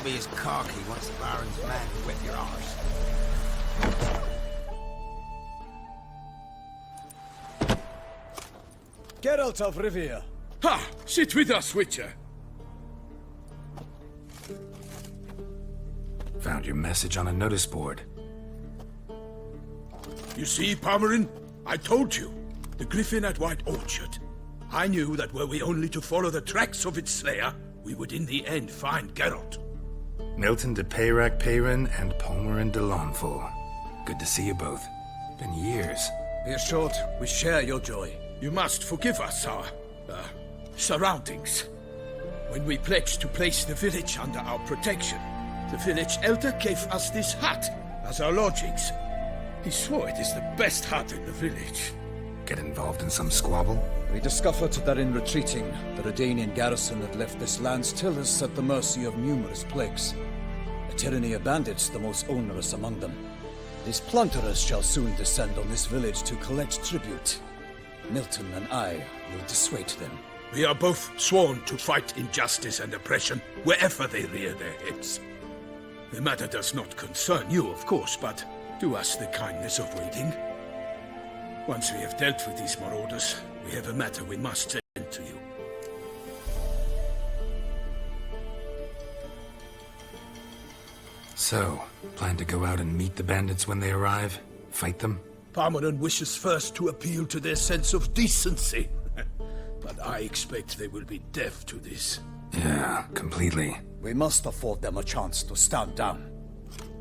be as cocky once the Baron's men whip your arse. Geralt of Rivia. Ha! Sit with us, Witcher. Found your message on a notice board. You see, Palmerin? I told you. The Griffin at White Orchard. I knew that were we only to follow the tracks of its slayer, we would in the end find Geralt. Milton de Peyrac Peyrin and Palmerin de Lawnful. Good to see you both. Been years. Be assured, we share your joy. You must forgive us our, surroundings. When we pledged to place the village under our protection, the village elder gave us this hut as our lodgings. He swore it is the best hut in the village. Get involved in some squabble? We discovered that in retreating, the Redanian garrison that left this land still is at the mercy of numerous plagues. A tyranny of bandits, the most onerous among them. These plunderers shall soon descend on this village to collect tribute. Milton and I will dissuade them. We are both sworn to fight injustice and oppression wherever they rear their heads. The matter does not concern you, of course, but do us the kindness of waiting. Once we have dealt with these marauders, we have a matter we must send to you. So, plan to go out and meet the bandits when they arrive? Fight them? Palmerin wishes first to appeal to their sense of decency. But I expect they will be deaf to this. Yeah, completely. We must afford them a chance to stand down.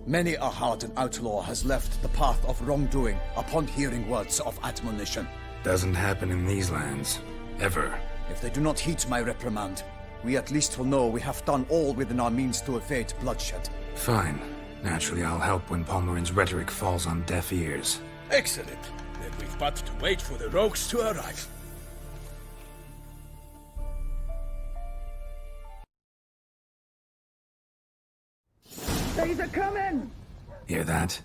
Many a hardened outlaw has left the path of wrongdoing upon hearing words of admonition. Doesn't happen in these lands. Ever. If they do not heed my reprimand, we at least will know we have done all within our means to evade bloodshed. Fine. Naturally, I'll help when Palmerin's rhetoric falls on deaf ears. Excellent. Then we've but to wait for the rogues to arrive. They's a coming! Hear that?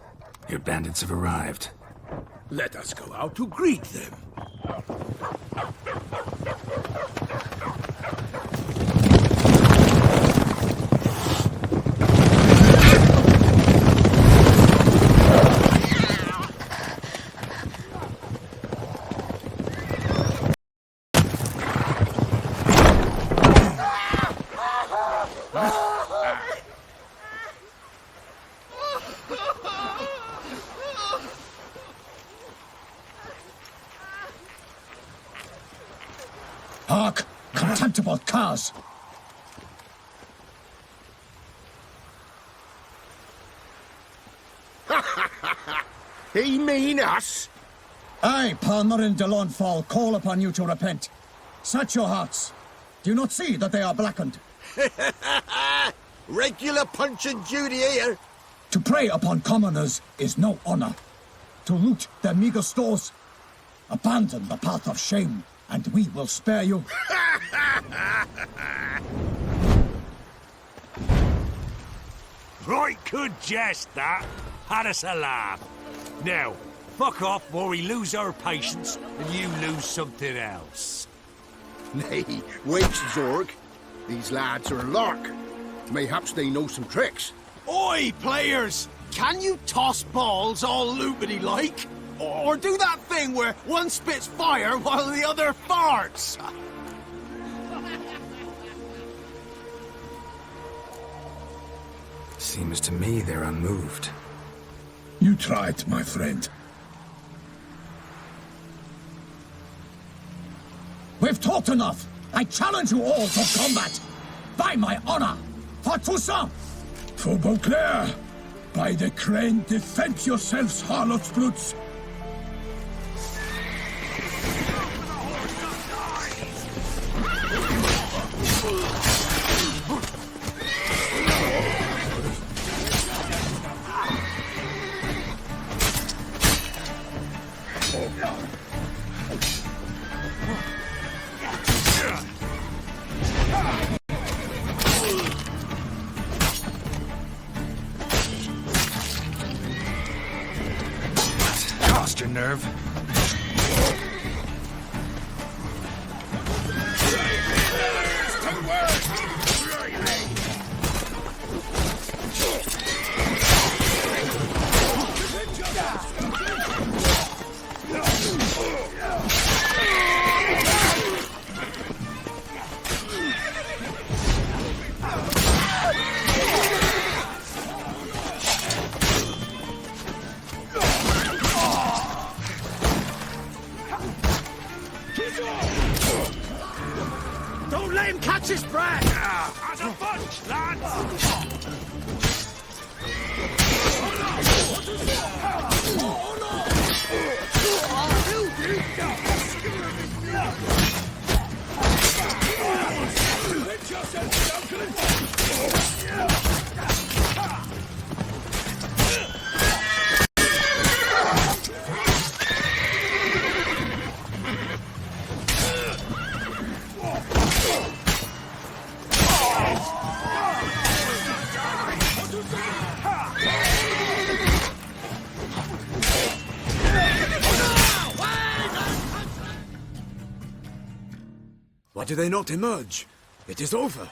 Your bandits have arrived. Let us go out to greet them. Hark! Contemptible curs! He mean us? I, Palmerin de Lawnfall, call upon you to repent. Search your hearts. Do you not see that they are blackened? Regular punch and duty here. To prey upon commoners is no honor. To loot their meager stores, abandon the path of shame, and we will spare you. Right good jest, that. Had us a laugh. Now, fuck off before we lose our patience and you lose something else. Nay, wait, Zorg. These lads are a lark. Mayhaps they know some tricks. Oi, players! Can you toss balls all loopity-like? Or do that thing where one spits fire while the other farts? Seems to me they're unmoved. You tried, my friend. We've talked enough. I challenge you all to combat. By my honor. For Toussaint. For Beauclair, by the crane, defend yourselves, harlots brutes. Lost your nerve? Don't let him catch his breath! As a bunch, lads! Why do they not emerge? It is over.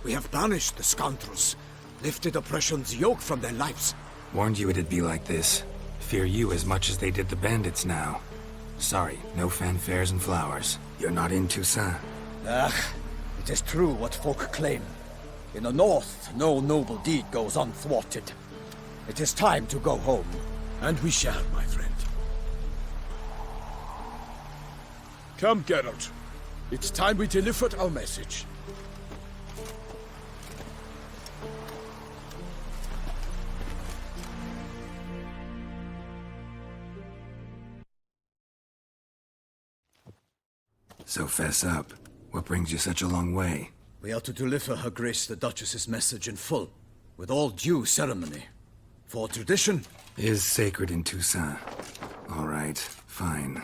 We have banished the scoundrels, lifted oppression's yoke from their lives. Warned you it'd be like this. Fear you as much as they did the bandits now. Sorry, no fanfares and flowers. You're not in Toussaint. It is true what folk claim. In the north, no noble deed goes unthwarted. It is time to go home. And we shall, my friend. Come, Geralt. It's time we delivered our message. So fess up. What brings you such a long way? We are to deliver Her Grace the Duchess's message in full, with all due ceremony. For tradition Is sacred in Toussaint. All right, fine.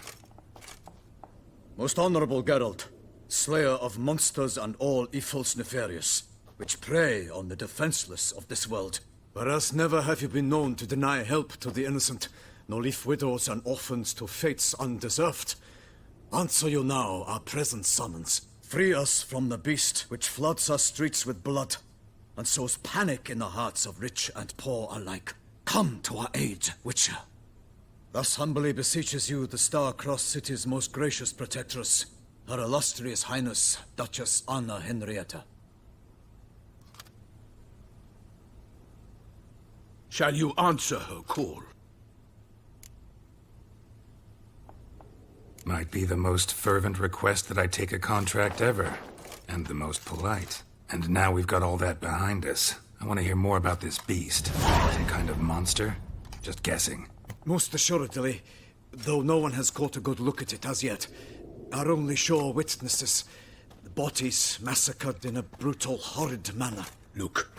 Most honorable Geralt, slayer of monsters and all evils nefarious, which prey on the defenseless of this world. Whereas never have you been known to deny help to the innocent, nor leave widows and orphans to fates undeserved. Answer you now our present summons. Free us from the beast which floods our streets with blood, and sows panic in the hearts of rich and poor alike. Come to our aid, Witcher. Thus humbly beseeches you the Star-Crossed City's most gracious protectress, Her Illustrious Highness, Duchess Anna Henrietta. Shall you answer her call? Might be the most fervent request that I take a contract ever. And the most polite. And now we've got all that behind us. I want to hear more about this beast. Some kind of monster? Just guessing. Most assuredly, though no one has caught a good look at it as yet. Our only sure witnesses, the bodies massacred in a brutal, horrid manner. Look,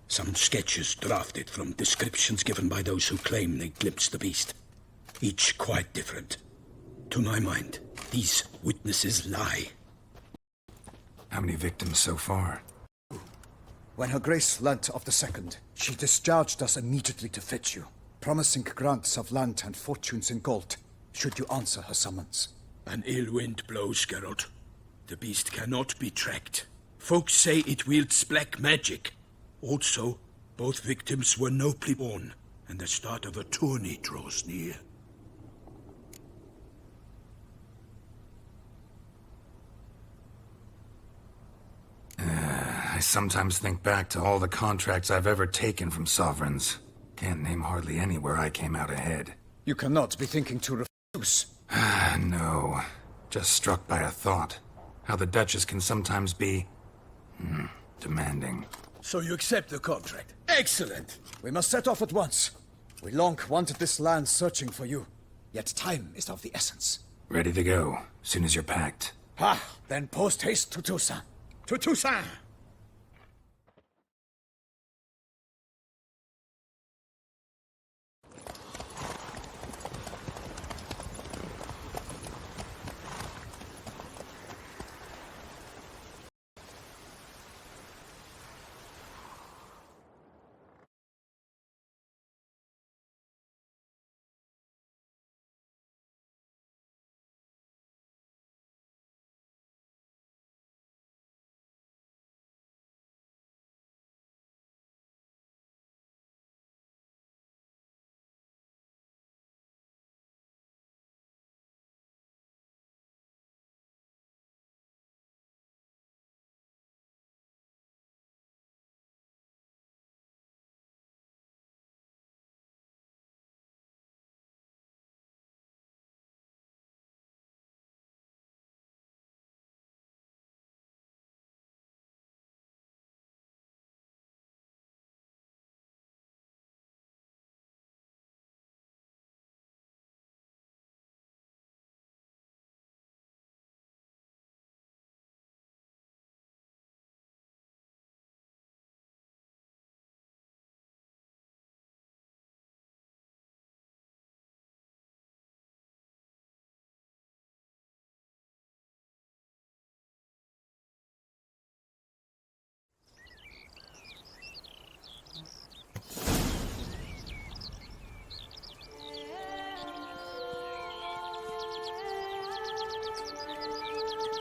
some sketches drafted from descriptions given by those who claim they glimpsed the beast. Each quite different. To my mind, these witnesses lie. How many victims so far? When Her Grace learnt of the second, she discharged us immediately to fetch you, promising grants of land and fortunes in gold, should you answer her summons. An ill wind blows, Geralt. The beast cannot be tracked. Folks say it wields black magic. Also, both victims were nobly born, and the start of a tourney draws near. I sometimes think back to all the contracts I've ever taken from sovereigns. Can't name hardly any where I came out ahead. You cannot be thinking to refuse. No. Just struck by a thought. How the Duchess can sometimes be... demanding. So you accept the contract? Excellent! We must set off at once. We long wanted this land searching for you, yet time is of the essence. Ready to go, soon as you're packed. Then post haste to Toussaint. To Toussaint!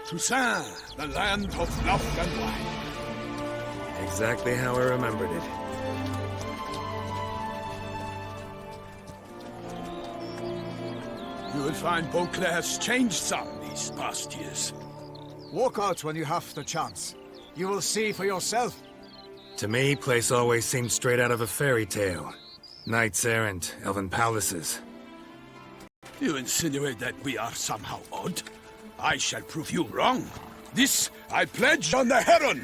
Toussaint, the land of love and wine. Exactly how I remembered it. You will find Beauclair's changed some these past years. Walk out when you have the chance. You will see for yourself. To me, place always seemed straight out of a fairy tale. Knights errant, elven palaces. You insinuate that we are somehow odd? I shall prove you wrong. This I pledge on the Heron!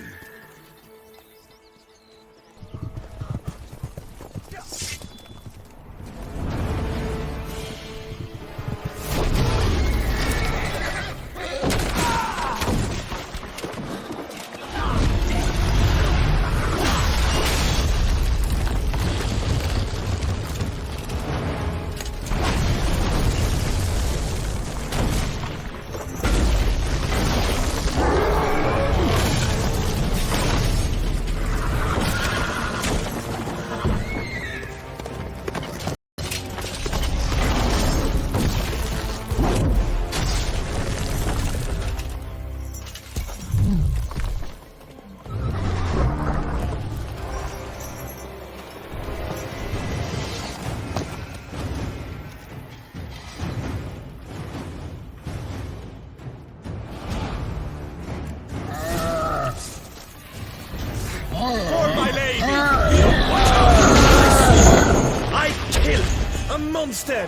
Monster!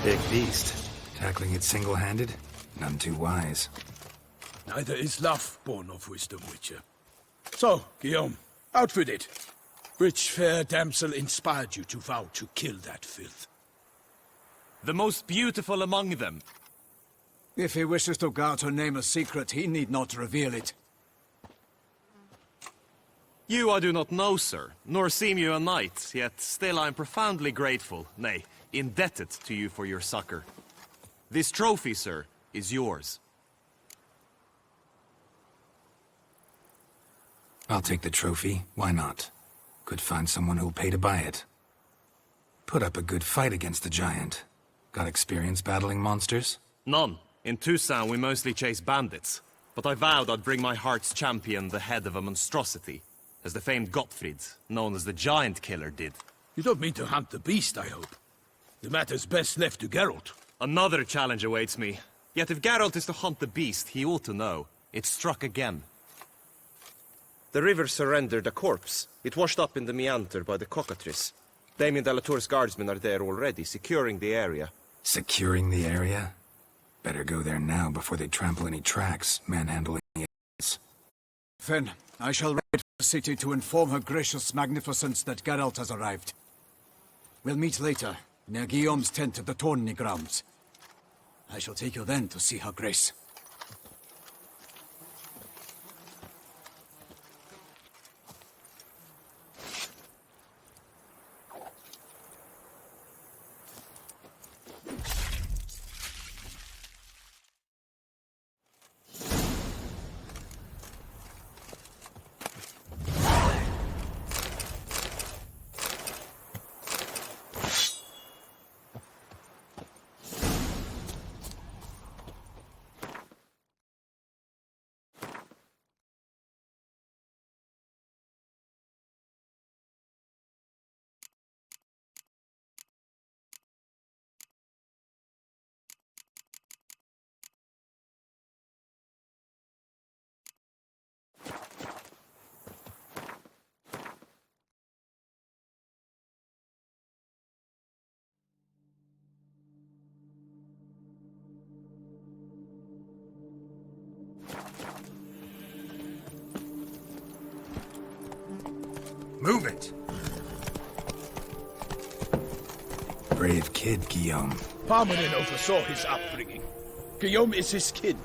Big beast. Tackling it single-handed? None too wise. Neither is love born of wisdom, Witcher. So, Guillaume, out with it. Which fair damsel inspired you to vow to kill that filth? The most beautiful among them. If he wishes to guard her name a secret, he need not reveal it. You I do not know, sir, nor seem you a knight, yet still I am profoundly grateful, nay, indebted to you for your succor. This trophy, sir, is yours. I'll take the trophy. Why not? Could find someone who'll pay to buy it. Put up a good fight against the giant. Got experience battling monsters? None. In Toussaint we mostly chase bandits. But I vowed I'd bring my heart's champion the head of a monstrosity, as the famed Gottfried, known as the Giant Killer, did. You don't mean to hunt the beast, I hope. The matter's best left to Geralt. Another challenge awaits me. Yet if Geralt is to hunt the beast, he ought to know. It struck again. The river surrendered a corpse. It washed up in the meander by the cockatrice. Damien de la Tour's guardsmen are there already, securing the area. Securing the area? Better go there now before they trample any tracks, manhandling the evidence. Then, I shall ride for the city to inform her gracious magnificence that Geralt has arrived. We'll meet later, near Guillaume's tent at the Tourney grounds. I shall take you then to see her grace. Move it! Brave kid, Guillaume. Parmanin oversaw his upbringing. Guillaume is his kin.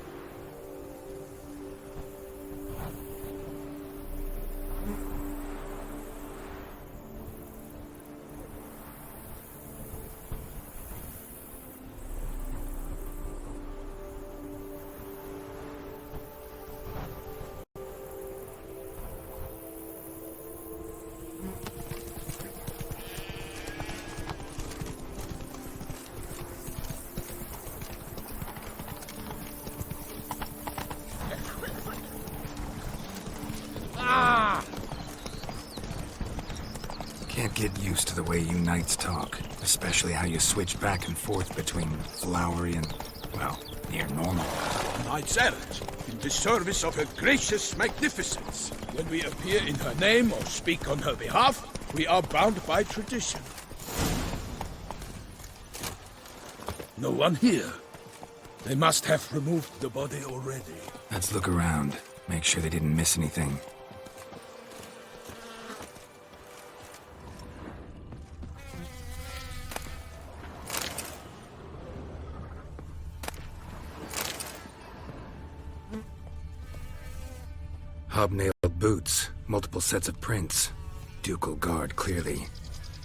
get used to the way you knights talk, especially how you switch back and forth between flowery and, well, near normal. Knights errant, in the service of her gracious magnificence. When we appear in her name or speak on her behalf, we are bound by tradition. No one here. They must have removed the body already. Let's look around. Make sure they didn't miss anything. Hobnailed boots, multiple sets of prints. Ducal guard, clearly.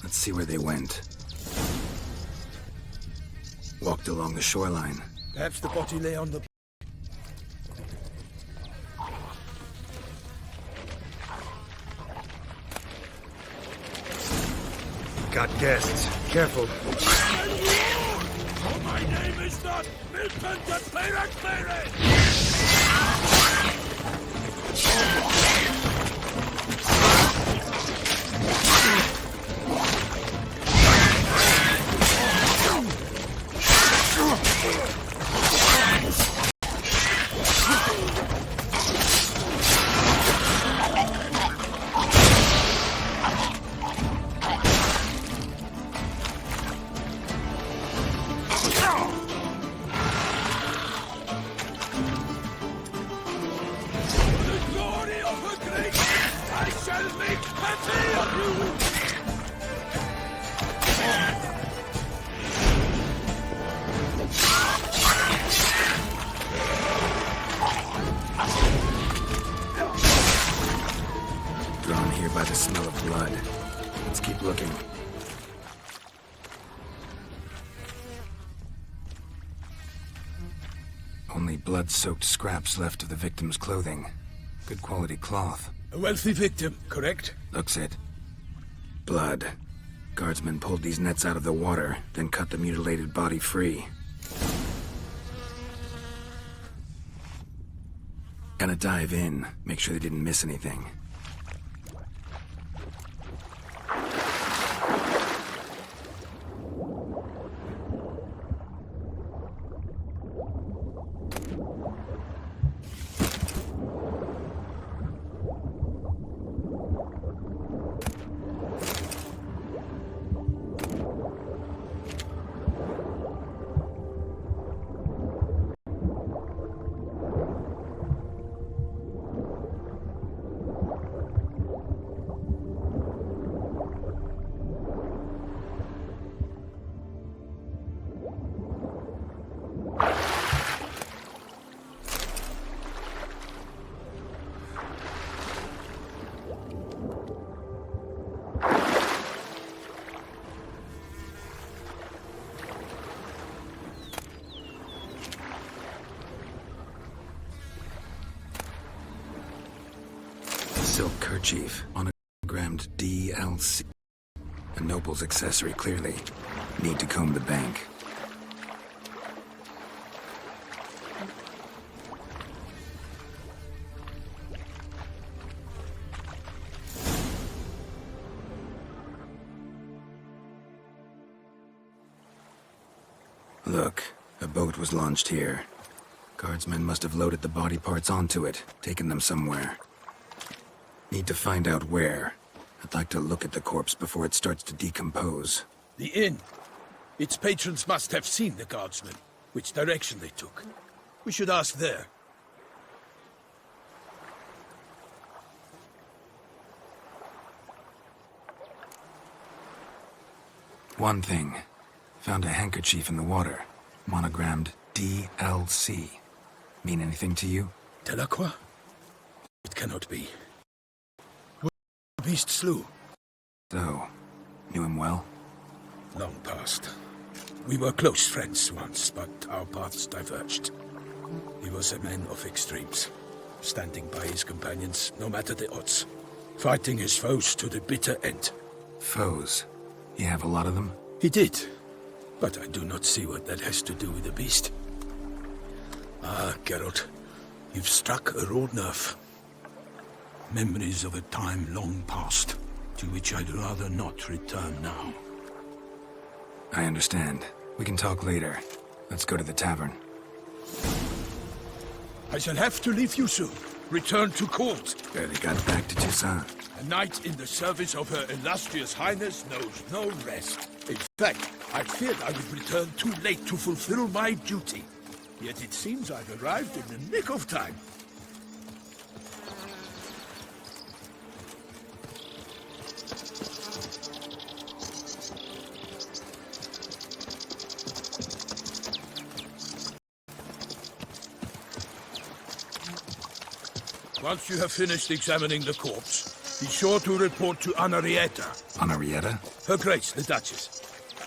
Let's see where they went. Walked along the shoreline. Perhaps the body lay on the... Got guests. Careful. My name is not Milton the Pirate Pirate! Drawn here by the smell of blood. Let's keep looking. Only blood-soaked scraps left of the victim's clothing. Good quality cloth. A wealthy victim, correct? Looks it. Blood. Guardsmen pulled these nets out of the water, then cut the mutilated body free. Gonna dive in, make sure they didn't miss anything. Silk kerchief, monogrammed DLC. A noble's accessory, clearly. Need to comb the bank. Look, a boat was launched here. Guardsmen must have loaded the body parts onto it, taken them somewhere. Need to find out where. I'd like to look at the corpse before it starts to decompose. The inn. Its patrons must have seen the guardsmen, which direction they took. We should ask there. One thing. Found a handkerchief in the water. Monogrammed DLC. Mean anything to you? Delacroix? It cannot be. The beast slew. So, knew him well? Long past. We were close friends once, but our paths diverged. He was a man of extremes, standing by his companions no matter the odds, fighting his foes to the bitter end. Foes? You have a lot of them? He did, but I do not see what that has to do with the beast. Ah, Geralt, you've struck a raw nerve. Memories of a time long past. to which I'd rather not return now. I understand. We can talk later. Let's go to the tavern. I shall have to leave you soon. Return to court. Barely got back to Toussaint. A knight in the service of Her Illustrious Highness knows no rest. In fact, I feared I would return too late to fulfill my duty. Yet it seems I've arrived in the nick of time. Once you have finished examining the corpse, be sure to report to Anarietta. Anarietta? Her Grace, the Duchess.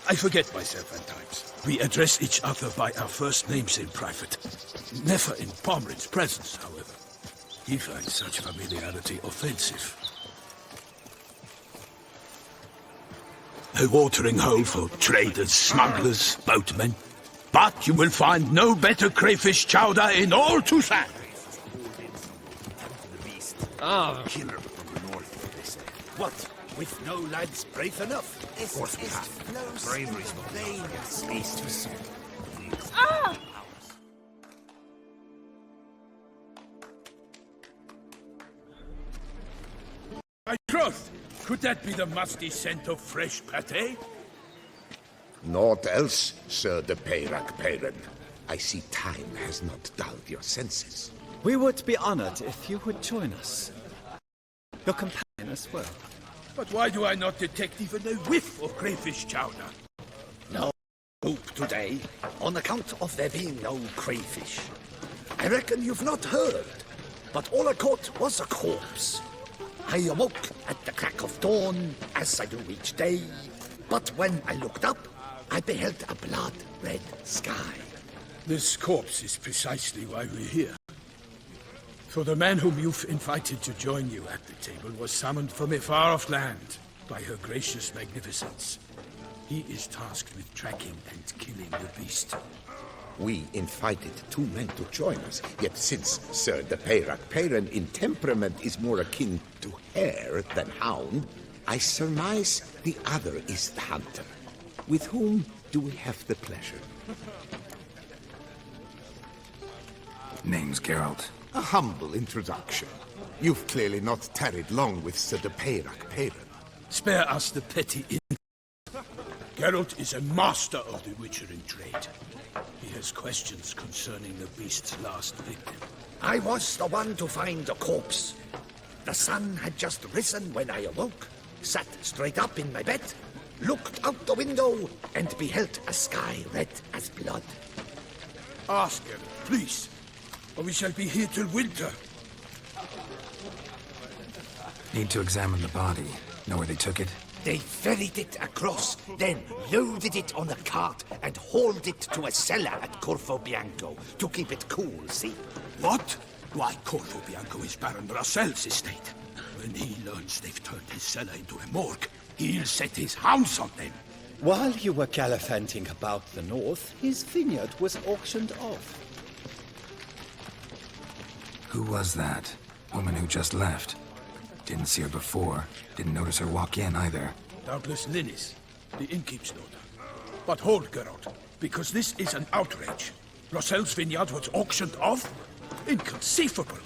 I forget myself at times. We address each other by our first names in private. Never in Pomrin's presence, however. He finds such familiarity offensive. A watering hole for traders, smugglers, boatmen. But you will find no better crayfish chowder in all Toussaint. Ah, killer from the north, they say. What? With no lads brave enough? Of course we have. Bravery's not veins. East to south. Ah! My troth! Could that be the musty scent of fresh pâté? Naught else, Sir de Peyrac Peyran. I see time has not dulled your senses. We would be honored if you would join us. Your companion as well. But why do I not detect even a whiff of crayfish chowder? No soup today, on account of there being no crayfish. I reckon you've not heard, but all I caught was a corpse. I awoke at the crack of dawn, as I do each day, but when I looked up, I beheld a blood-red sky. This corpse is precisely why we're here. For the man whom you've invited to join you at the table was summoned from a far-off land by her gracious magnificence. He is tasked with tracking and killing the beast. We invited two men to join us, yet since Sir de Peyrac Peyran in temperament is more akin to hare than hound, I surmise the other is the hunter. With whom do we have the pleasure? Name's Geralt. A humble introduction. You've clearly not tarried long with Sir de Peyrac Peyran. Spare us the petty Geralt is a master of the witchering trade. He has questions concerning the beast's last victim. I was the one to find the corpse. The sun had just risen when I awoke, sat straight up in my bed, looked out the window, and beheld a sky red as blood. Ask him, please, or we shall be here till winter. Need to examine the body. Know where they took it? They ferried it across, then loaded it on a cart and hauled it to a cellar at Corvo Bianco to keep it cool, see? What? Why, Corvo Bianco is Baron Russell's estate. When he learns they've turned his cellar into a morgue, he'll set his hounds on them. While you were gallivanting about the north, his vineyard was auctioned off. Who was that? Woman who just left. Didn't see her before. Didn't notice her walk in either. Doubtless Linnis, the innkeep's daughter. But hold, Geralt, because this is an outrage. Russell's vineyard was auctioned off? Inconceivable.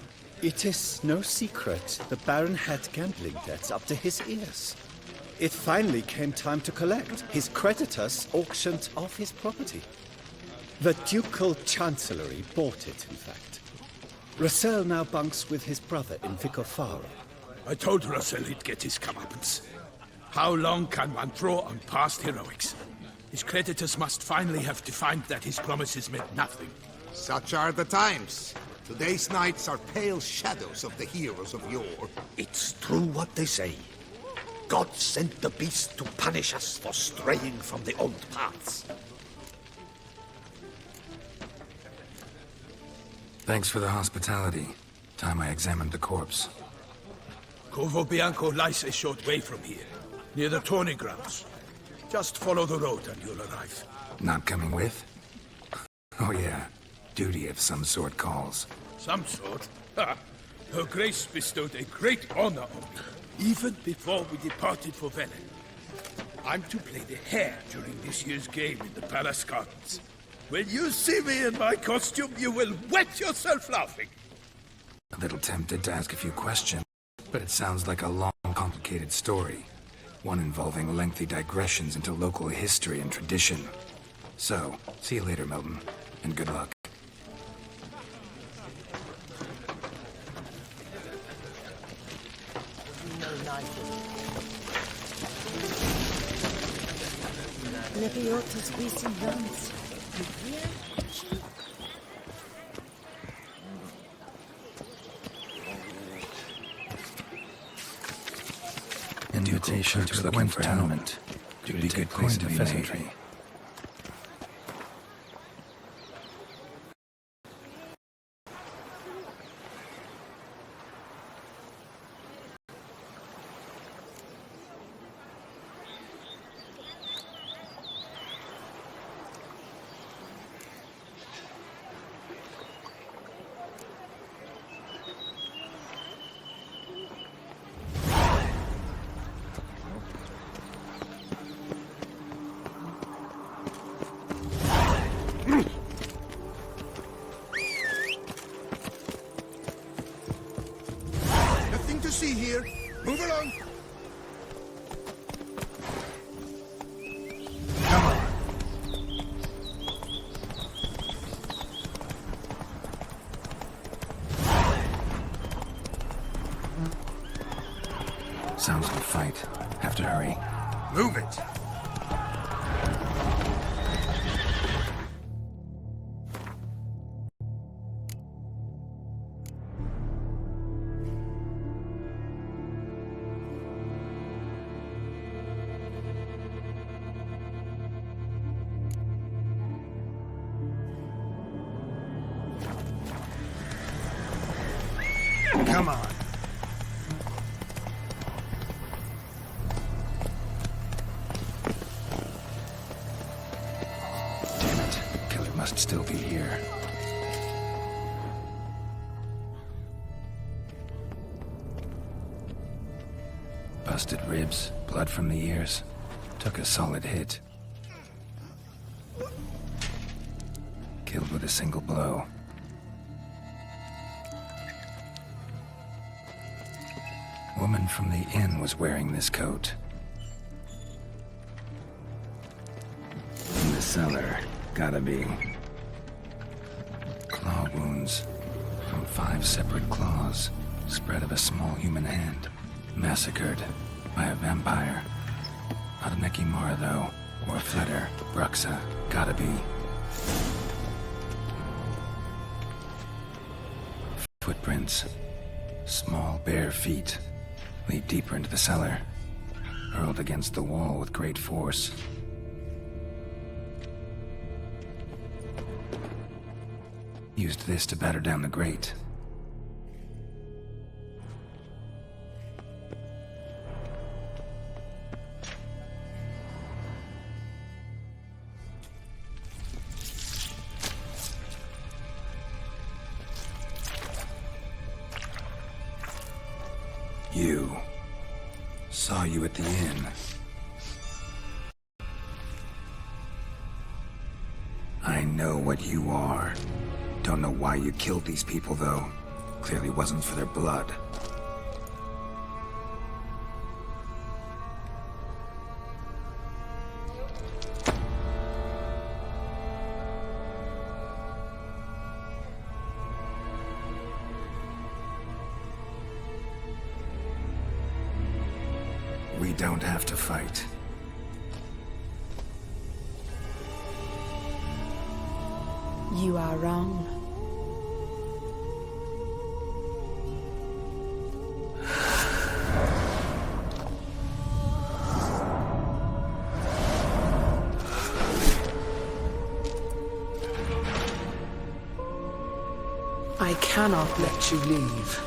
It is no secret the Baron had gambling debts up to his ears. It finally came time to collect. His creditors auctioned off his property. The Ducal Chancellery bought it, in fact. Russell now bunks with his brother in Vicofaro. I told Russell he'd get his comeuppance. How long can one throw on past heroics? His creditors must finally have defined that his promises meant nothing. Such are the times. Today's knights are pale shadows of the heroes of yore. It's true what they say. God sent the beast to punish us for straying from the old paths. Thanks for the hospitality. Time I examined the corpse. Corvo Bianco lies a short way from here, near the tourney grounds. Just follow the road and you'll arrive. Not coming with? Oh yeah, duty of some sort calls. Some sort? Ha! Her Grace bestowed a great honor on me. even before we departed for Velen. I'm to play the hare during this year's game in the palace gardens. When you see me in my costume, you will wet yourself laughing. A little tempted to ask a few questions, but it sounds like a long, complicated story. One involving lengthy digressions into local history and tradition. So, see you later, Milton, and good luck. Invitation to the Winter Tournament. Duty good place to pheasantry. Nothing to see here. Move along. Sounds like a fight. Have to hurry. Move it. Come on. Damn it. Killer must still be here. Busted ribs, blood from the ears. Took a solid hit. Killed with a single blow. Woman from the inn was wearing this coat. In the cellar, gotta be. Claw wounds from 5 separate claws, spread of a small human hand. Massacred by a vampire. Not a Nekimara, though, or a Fletter. Bruxa, gotta be. Footprints. Small, bare feet. Lead deeper into the cellar. Hurled against the wall with great force. Used this to batter down the grate. You. Saw you at the inn. I know what you are. Don't know why you killed these people, though. Clearly wasn't for their blood. We don't have to fight. You are wrong. I cannot let you leave.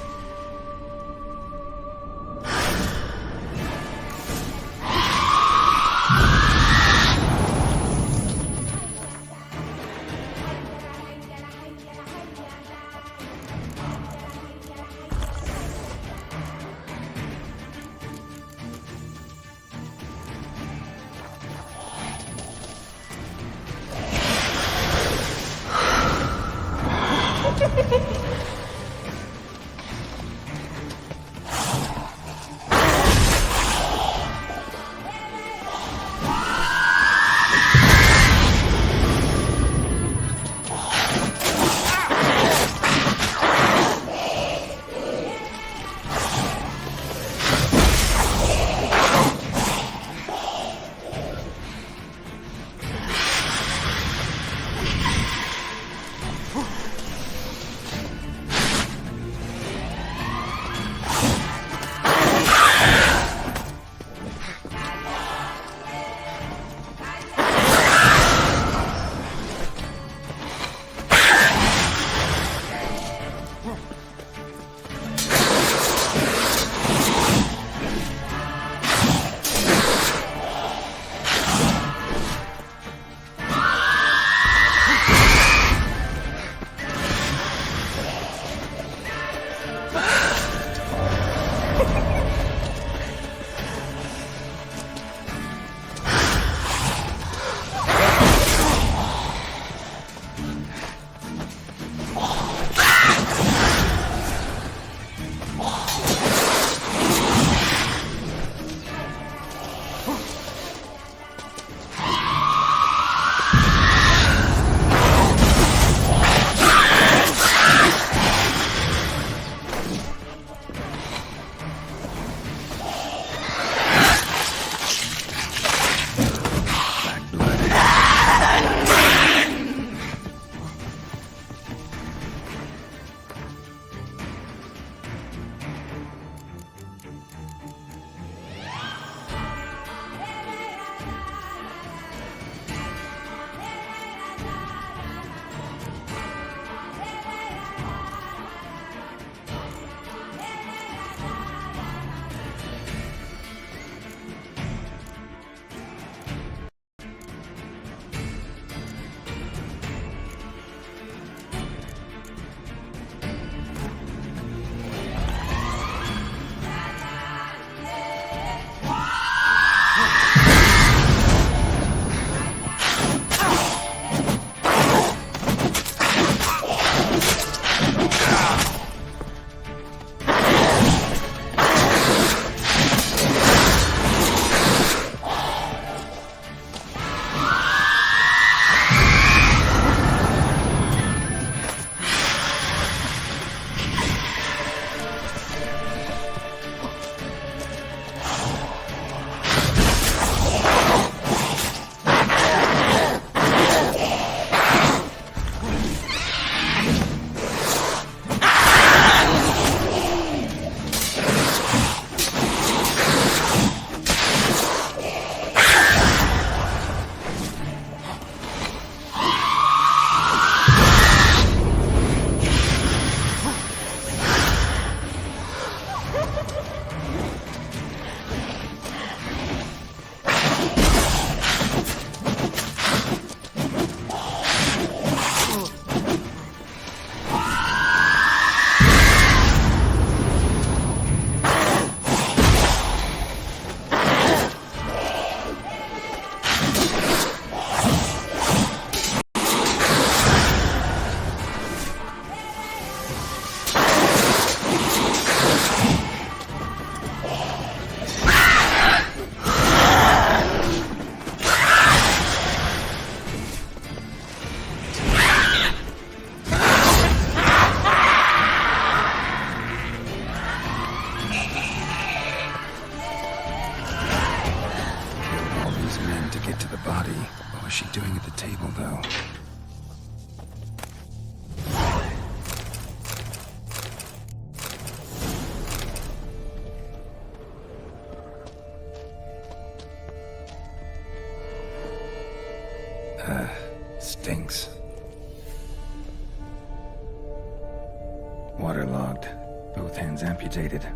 Waterlogged. Both hands amputated.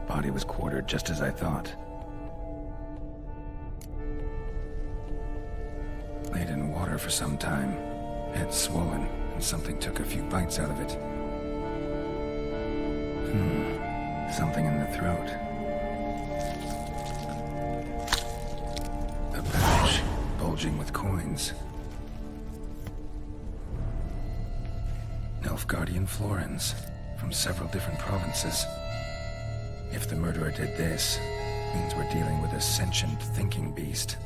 Body was quartered just as I thought. Laid in water for some time. Head swollen, and something took a few bites out of it. Something in the throat. A pouch, bulging with coins. Nilfgaardian florins, from several different provinces. If the murderer did this, means we're dealing with a sentient thinking beast.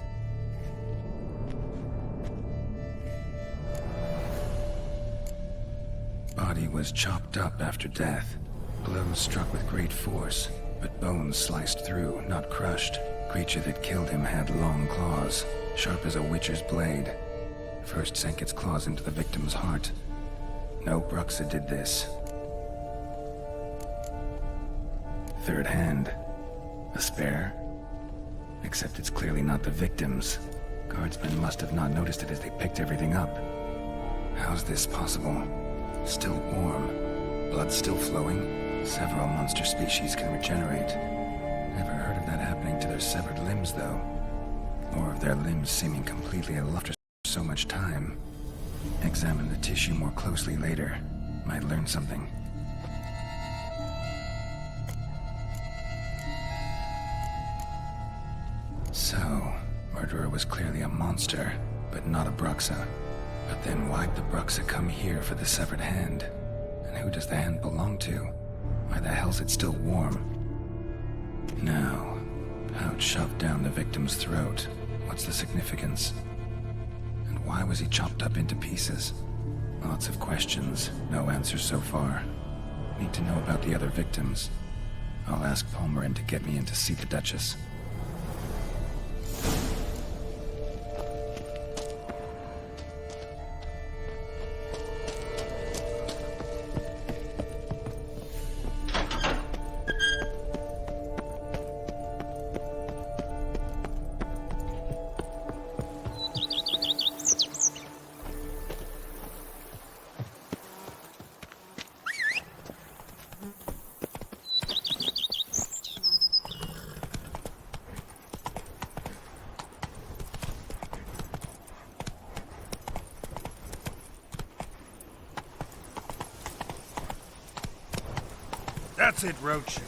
Body was chopped up after death. Blows struck with great force, but bones sliced through, not crushed. Creature that killed him had long claws, sharp as a witcher's blade. First sank its claws into the victim's heart. No Bruxa did this. Third hand. A spare? Except it's clearly not the victim's. Guardsmen must have not noticed it as they picked everything up. How's this possible? Still warm. Blood still flowing? Several monster species can regenerate. Never heard of that happening to their severed limbs, though. Or of their limbs seeming completely alive after so much time. Examine the tissue more closely later. Might learn something. So, murderer was clearly a monster, but not a Bruxa. But then why'd the Bruxa come here for the severed hand? And who does the hand belong to? Why the hell's it still warm? Now, pouch shoved down the victim's throat. What's the significance? And why was he chopped up into pieces? Lots of questions, no answers so far. Need to know about the other victims. I'll ask Palmerin to get me in to see the Duchess. That's it, Roach.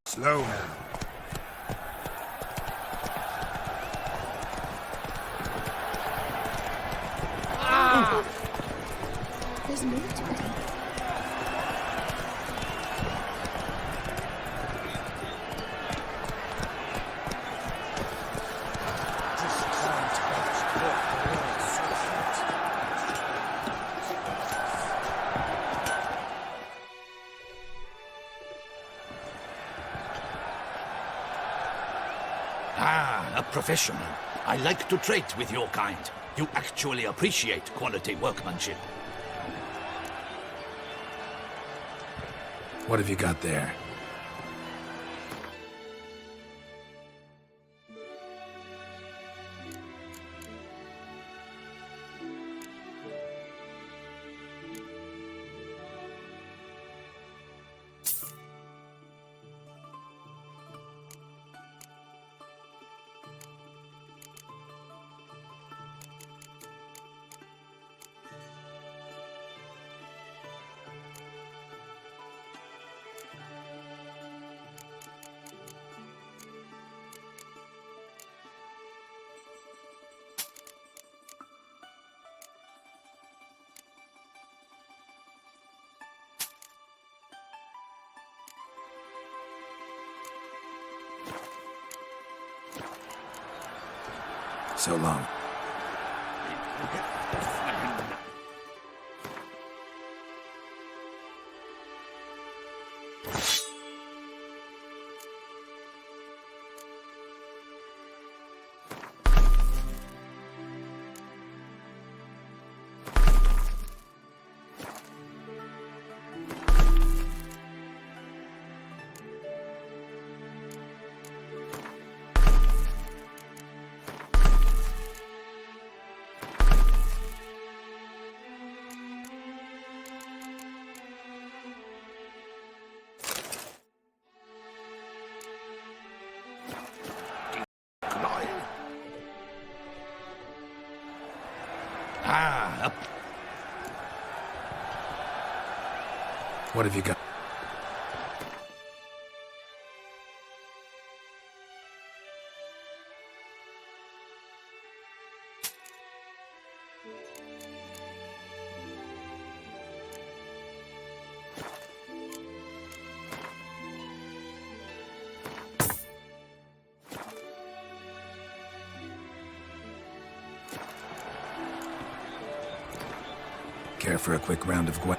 Slow now. There's more to it. Ah, a professional. I like to trade with your kind. You actually appreciate quality workmanship. What have you got there? So long. What have you got? Care for a quick round of Gwen?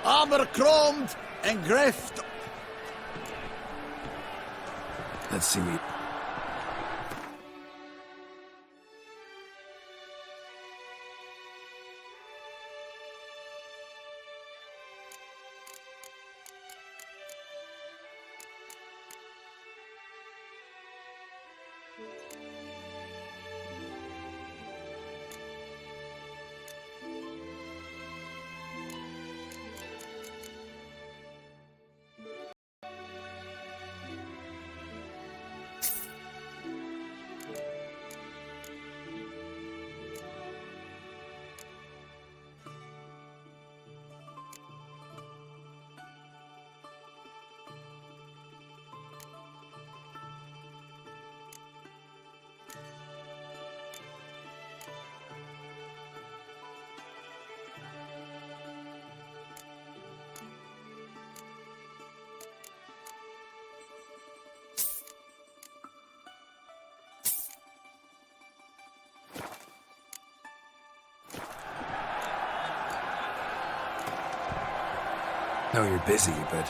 armor chromed, and greft. Let's see what... No, you're busy, but...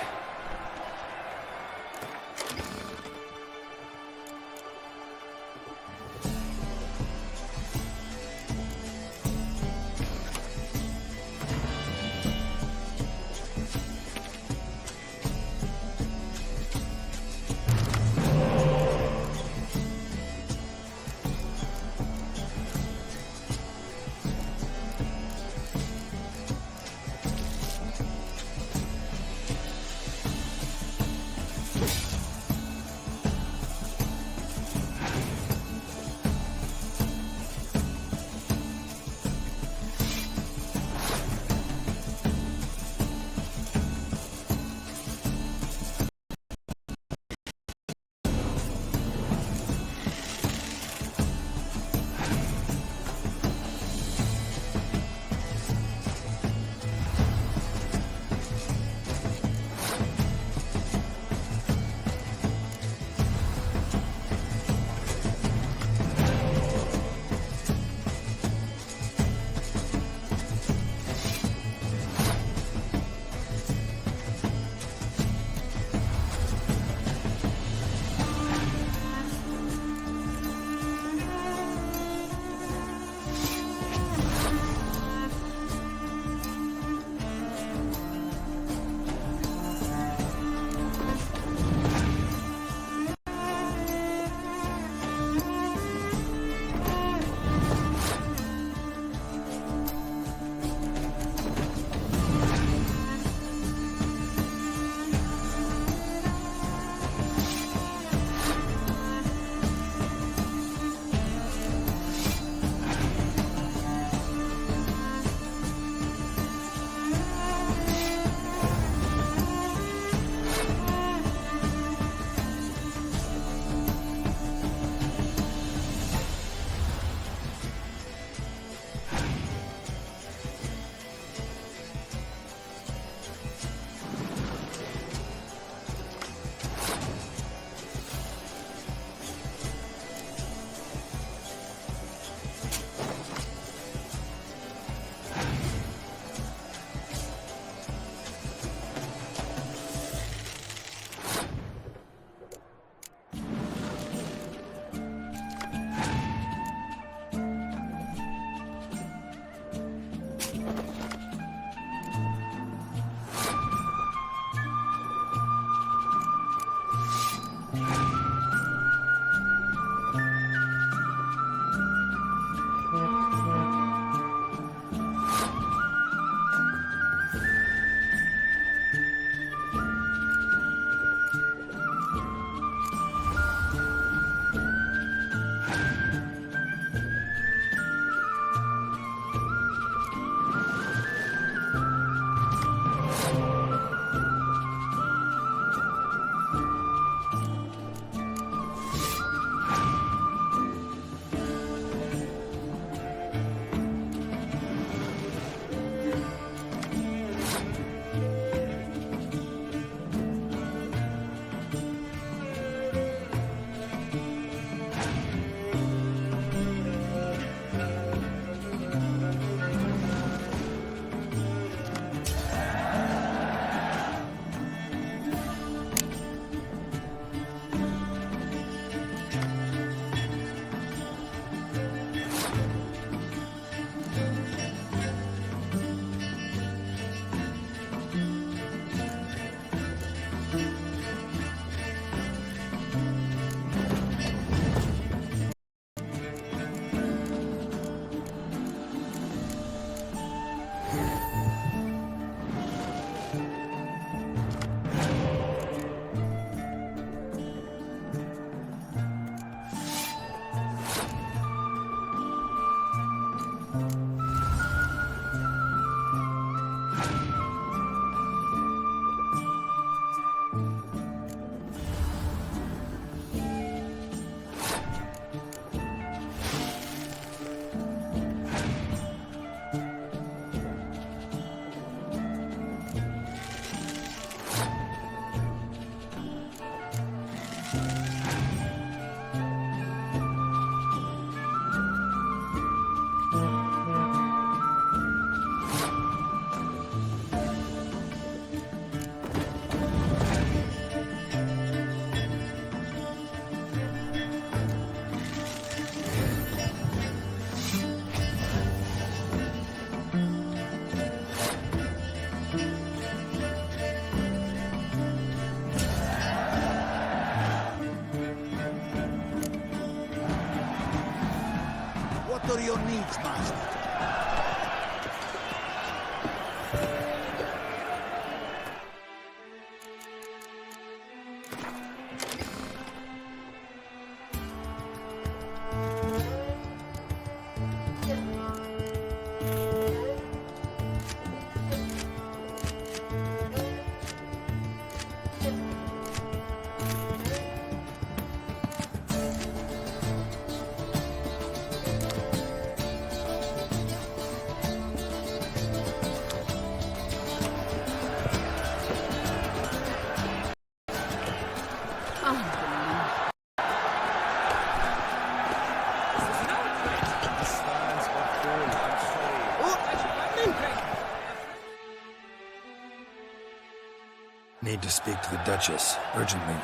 Need to speak to the Duchess, urgently.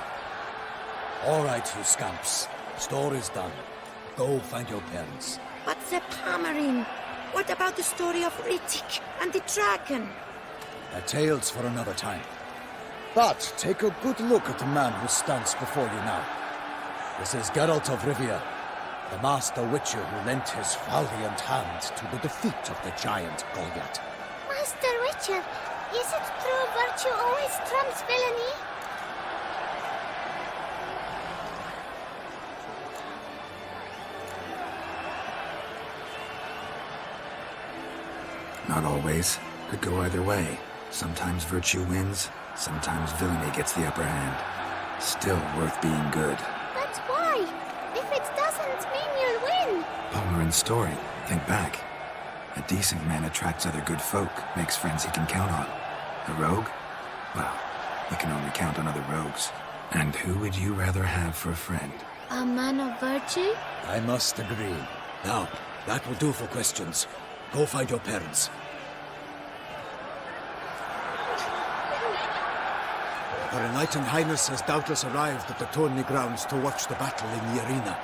All right, you scamps. Store is done. Go find your parents. But the Palmerine, what about the story of Rittik and the dragon? A tale's for another time. But take a good look at the man who stands before you now. This is Geralt of Rivia, the master witcher who lent his valiant hand to the defeat of the giant Goliath. Master Witcher, is it true virtue always trumps villainy? Not always. Could go either way. Sometimes virtue wins, sometimes villainy gets the upper hand. Still worth being good. That's why. If it doesn't mean you'll win. Palmerin's story. Think back. A decent man attracts other good folk, makes friends he can count on. A rogue? Well, you can only count on other rogues. And who would you rather have for a friend? A man of virtue? I must agree. Now, that will do for questions. Go find your parents. Her Enlightened Highness has doubtless arrived at the tourney grounds to watch the battle in the arena.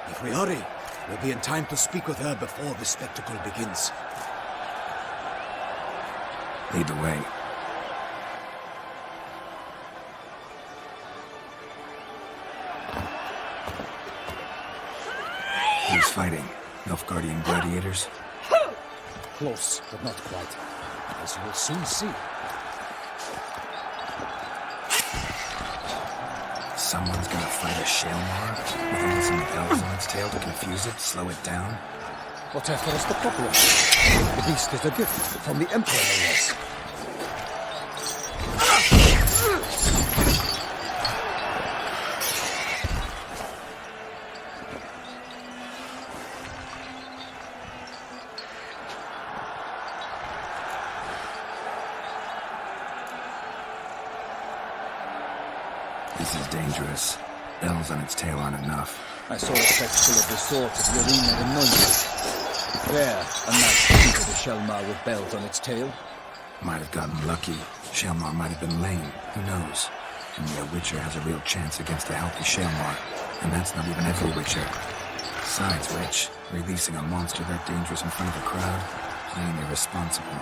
If we hurry, we'll be in time to speak with her before the spectacle begins. Lead the way. Who's fighting? Nilfgaardian gladiators? Close, but not quite. As you will soon see. Someone's gonna fight a Shaelmar with only some bells on its tail to confuse it, slow it down? Whatever is the problem? The beast is a gift from the Emperor, no less. This is dangerous. Bells on its tail aren't enough. I saw a spectacle of the sort at the arena in Nuremberg. There, a match defeated a Shaelmar with bells on its tail. Might have gotten lucky. Shaelmar might have been lame. Who knows? Only a Witcher has a real chance against a healthy Shaelmar. And that's not even every Witcher. Besides which, releasing a monster that dangerous in front of a crowd, plain irresponsible.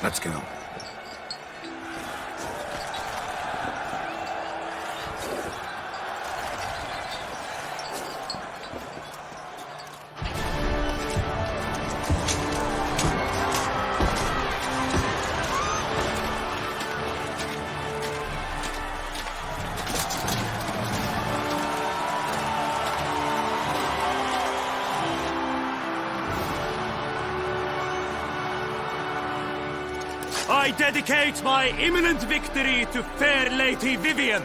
Let's go. I dedicate my imminent victory to fair Lady Vivian.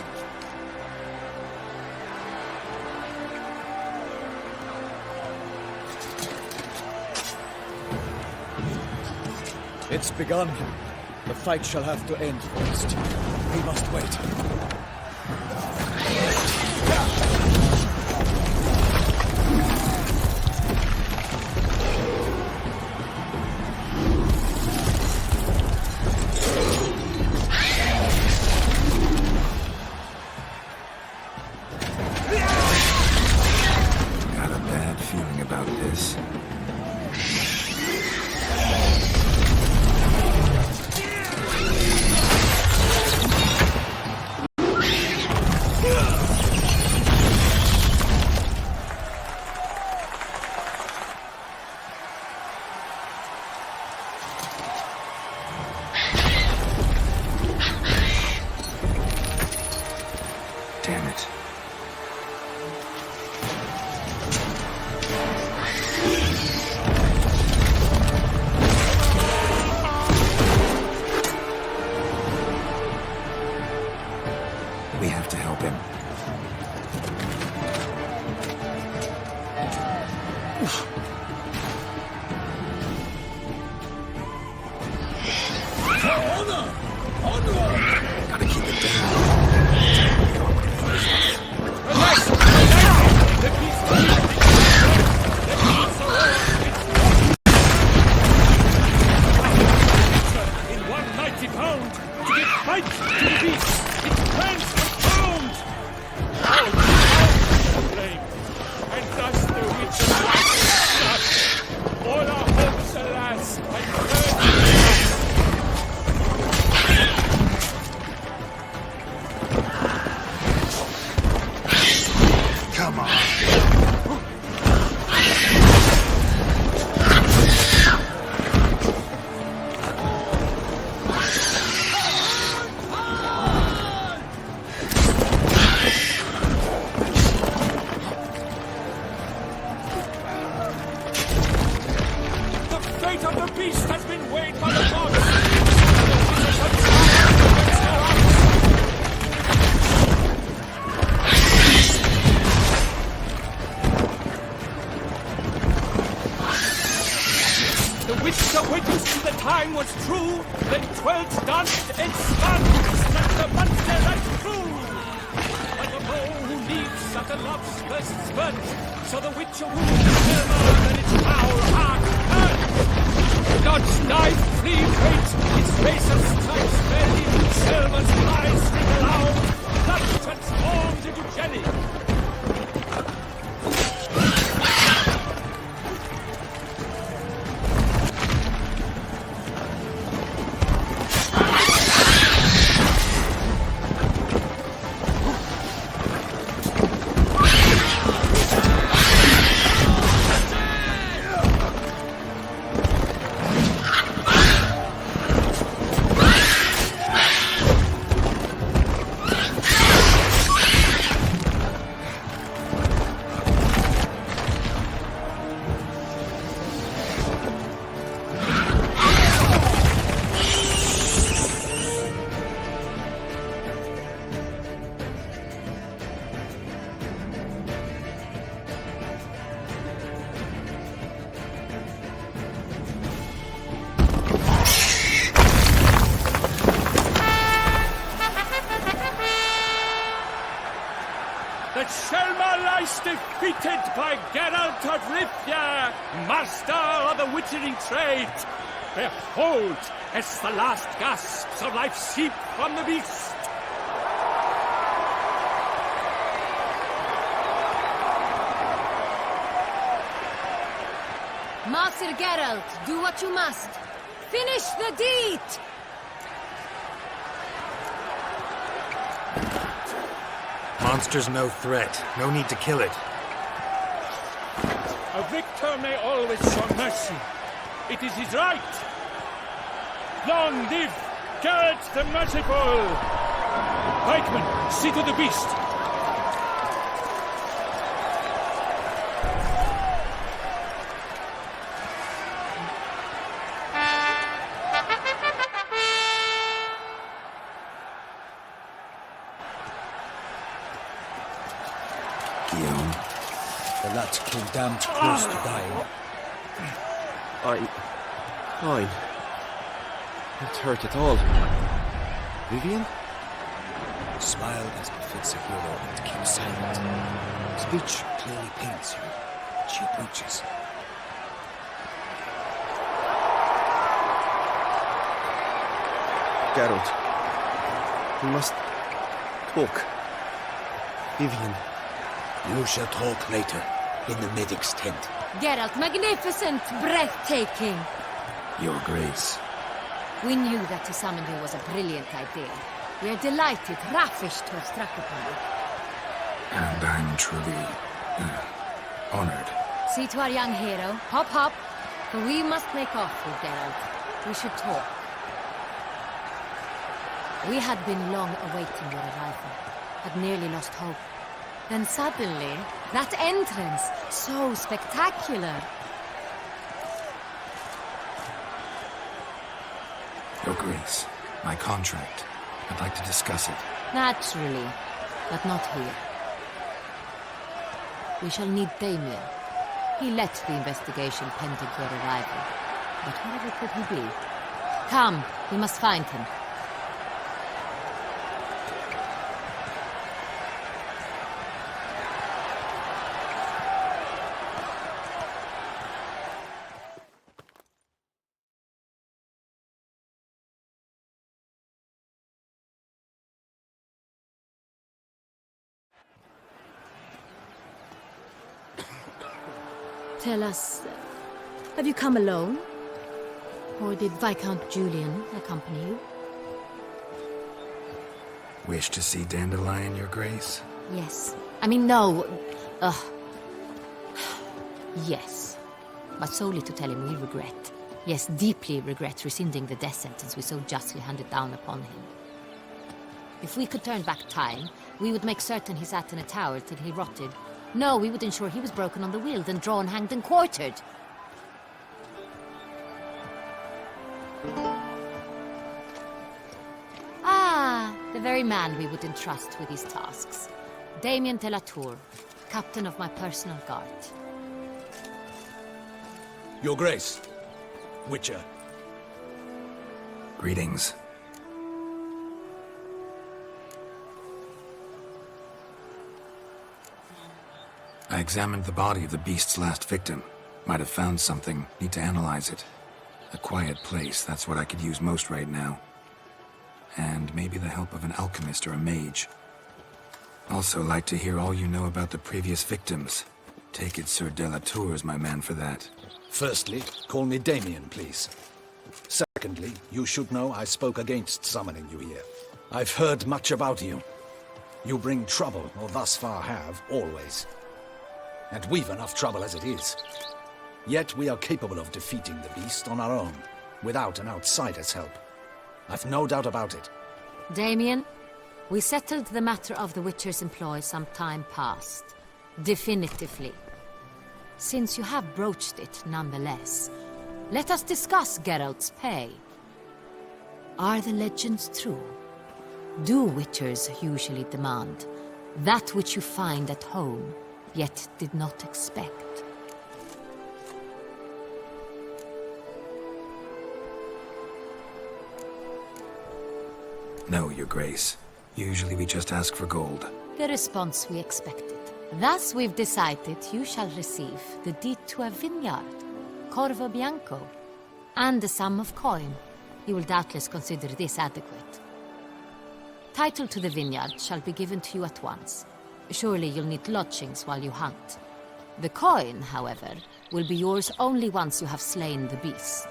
It's begun. The fight shall have to end first. We must wait. Got a bad feeling about this. Damn it. We have to help him. Gotta keep it down. fate of the beast has been weighed by the gods. The witch awaited till the time was true, then 12 danced and spun, that the monster that grew. Like a bow who leaves after love's first spurt, so the witch awoke silver than its foul heart hurt. God's knife free weight, its razor strikes belly, silver's eyes ring aloud, blood transformed into jelly. Defeated by Geralt of Rivia, master of the witchering trade. Behold, as the last gasps of life seep from the beast. Master Geralt, do what you must. Finish the deed! Monster's no threat. No need to kill it. A victor may always show mercy. It is his right. Long live Geralt the Merciful! Pikeman, see to the beast. The lad came damned close to dying. Fine. Not hurt at all. Vivian? Smile as befits a hero and keep silent. Speech clearly pains her. She approaches. Geralt, we must talk. Vivian. You shall talk later, in the medic's tent. Geralt, magnificent, breathtaking. Your Grace. We knew that to summon you was a brilliant idea. We are delighted, ravished to have struck upon you. And I'm truly honored. See to our young hero. Hop, hop. For we must make off with Geralt. We should talk. We had been long awaiting your arrival. Had nearly lost hope. Then suddenly, that entrance, so spectacular. Your Grace, my contract. I'd like to discuss it. Naturally, but not here. We shall need Damien. He let the investigation pending your arrival. But wherever could he be? Come, we must find him. Tell us, have you come alone? Or did Viscount Julian accompany you? Wish to see Dandelion, Your Grace? Yes. I mean, no. Yes. But solely to tell him we regret. Yes, deeply regret rescinding the death sentence we so justly handed down upon him. If we could turn back time, we would make certain he sat in a tower till he rotted. No, we would ensure he was broken on the wheel, then drawn, hanged, and quartered. Ah, the very man we would entrust with these tasks. Damien de la Tour, captain of my personal guard. Your Grace, Witcher. Greetings. I examined the body of the beast's last victim. Might have found something. Need to analyze it. A quiet place, that's what I could use most right now. And maybe the help of an alchemist or a mage. Also like to hear all you know about the previous victims. Take it Sir de la Tour is my man for that. Firstly, call me Damien, please. Secondly, you should know I spoke against summoning you here. I've heard much about you. You bring trouble, or thus far have, always. And we've enough trouble as it is. Yet we are capable of defeating the beast on our own, without an outsider's help. I've no doubt about it. Damien, we settled the matter of the Witcher's employ some time past. Definitively. Since you have broached it nonetheless, let us discuss Geralt's pay. Are the legends true? Do Witchers usually demand that which you find at home, yet did not expect? No, Your Grace. Usually we just ask for gold. The response we expected. Thus we've decided you shall receive the deed to a vineyard, Corvo Bianco, and a sum of coin. You will doubtless consider this adequate. Title to the vineyard shall be given to you at once. Surely you'll need lodgings while you hunt. The coin, however, will be yours only once you have slain the beast.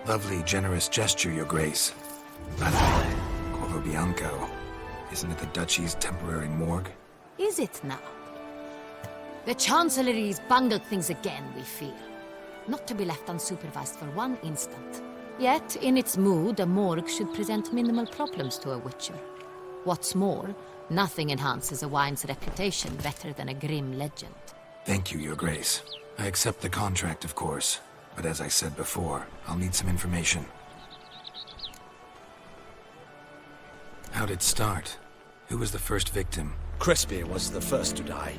Lovely, generous gesture, Your Grace. By the way, Corvo Bianco, isn't it the Duchy's temporary morgue? Is it now? The Chancellery's bungled things again, we fear. Not to be left unsupervised for one instant. Yet, in its mood, a morgue should present minimal problems to a Witcher. What's more, nothing enhances a wine's reputation better than a grim legend. Thank you, Your Grace. I accept the contract, of course. But as I said before, I'll need some information. How'd it start? Who was the first victim? Crispy was the first to die.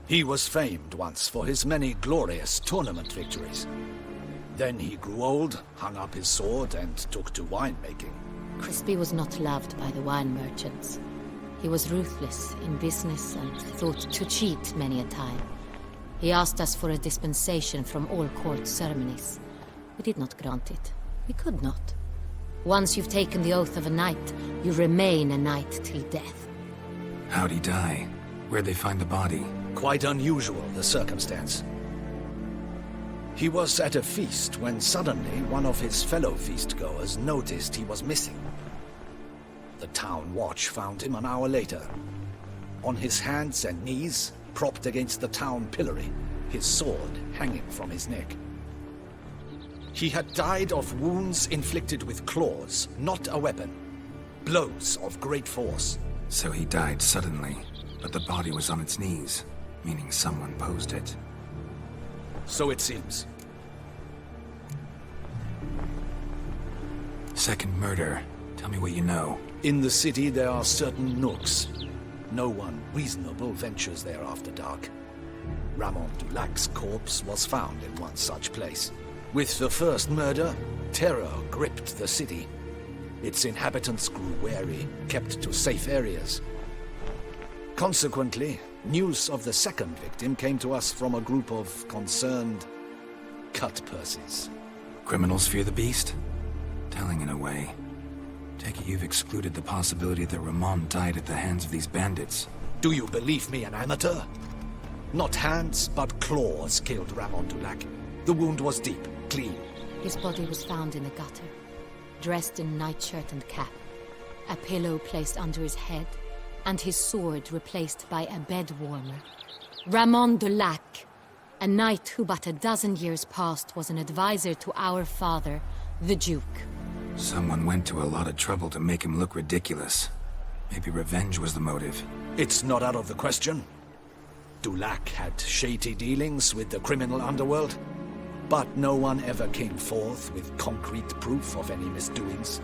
He was famed once for his many glorious tournament victories. Then he grew old, hung up his sword, and took to winemaking. Crispy was not loved by the wine merchants. He was ruthless in business and thought to cheat many a time. He asked us for a dispensation from all court ceremonies. We did not grant it. We could not. Once you've taken the oath of a knight, you remain a knight till death. How'd he die? Where'd they find the body? Quite unusual, the circumstance. He was at a feast when suddenly one of his fellow feastgoers noticed he was missing. The town watch found him an hour later. On his hands and knees, propped against the town pillory, his sword hanging from his neck. He had died of wounds inflicted with claws, not a weapon. Blows of great force. So he died suddenly, but the body was on its knees, meaning someone posed it. So it seems. Second murder. Tell me what you know. In the city there are certain nooks. No one reasonable ventures there after dark. Ramon Dulac's corpse was found in one such place. With the first murder, terror gripped the city. Its inhabitants grew wary, kept to safe areas. Consequently, news of the second victim came to us from a group of concerned cut-purses. Criminals fear the beast? Telling in a way. Take it you've excluded the possibility that Ramon died at the hands of these bandits. Do you believe me an amateur? Not hands, but claws killed Ramon Dulac. The wound was deep, clean. His body was found in a gutter, dressed in nightshirt and cap, a pillow placed under his head, and his sword replaced by a bed warmer. Ramon Dulac, a knight who but a dozen years past was an advisor to our father, the Duke. Someone went to a lot of trouble to make him look ridiculous. Maybe revenge was the motive. It's not out of the question. Dulac had shady dealings with the criminal underworld. But no one ever came forth with concrete proof of any misdoings.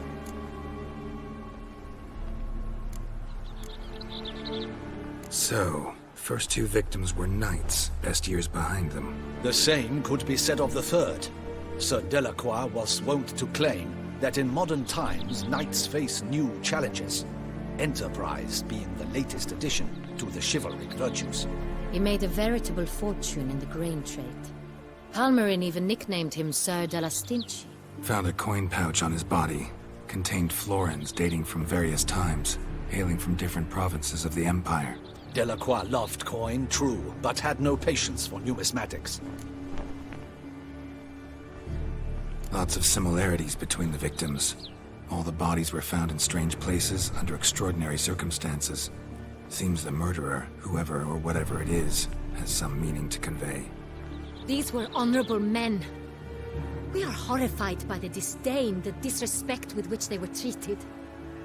So, first two victims were knights, best years behind them. The same could be said of the third. Sir Delacroix was wont to claim that in modern times knights face new challenges, enterprise being the latest addition to the chivalric virtues. He made a veritable fortune in the grain trade. Palmerin even nicknamed him Sir de la Stinchi. Found a coin pouch on his body. Contained florins dating from various times, hailing from different provinces of the Empire. Delacroix loved coin, true, but had no patience for numismatics. Lots of similarities between the victims. All the bodies were found in strange places under extraordinary circumstances. Seems the murderer, whoever or whatever it is, has some meaning to convey. These were honorable men. We are horrified by the disdain, the disrespect with which they were treated.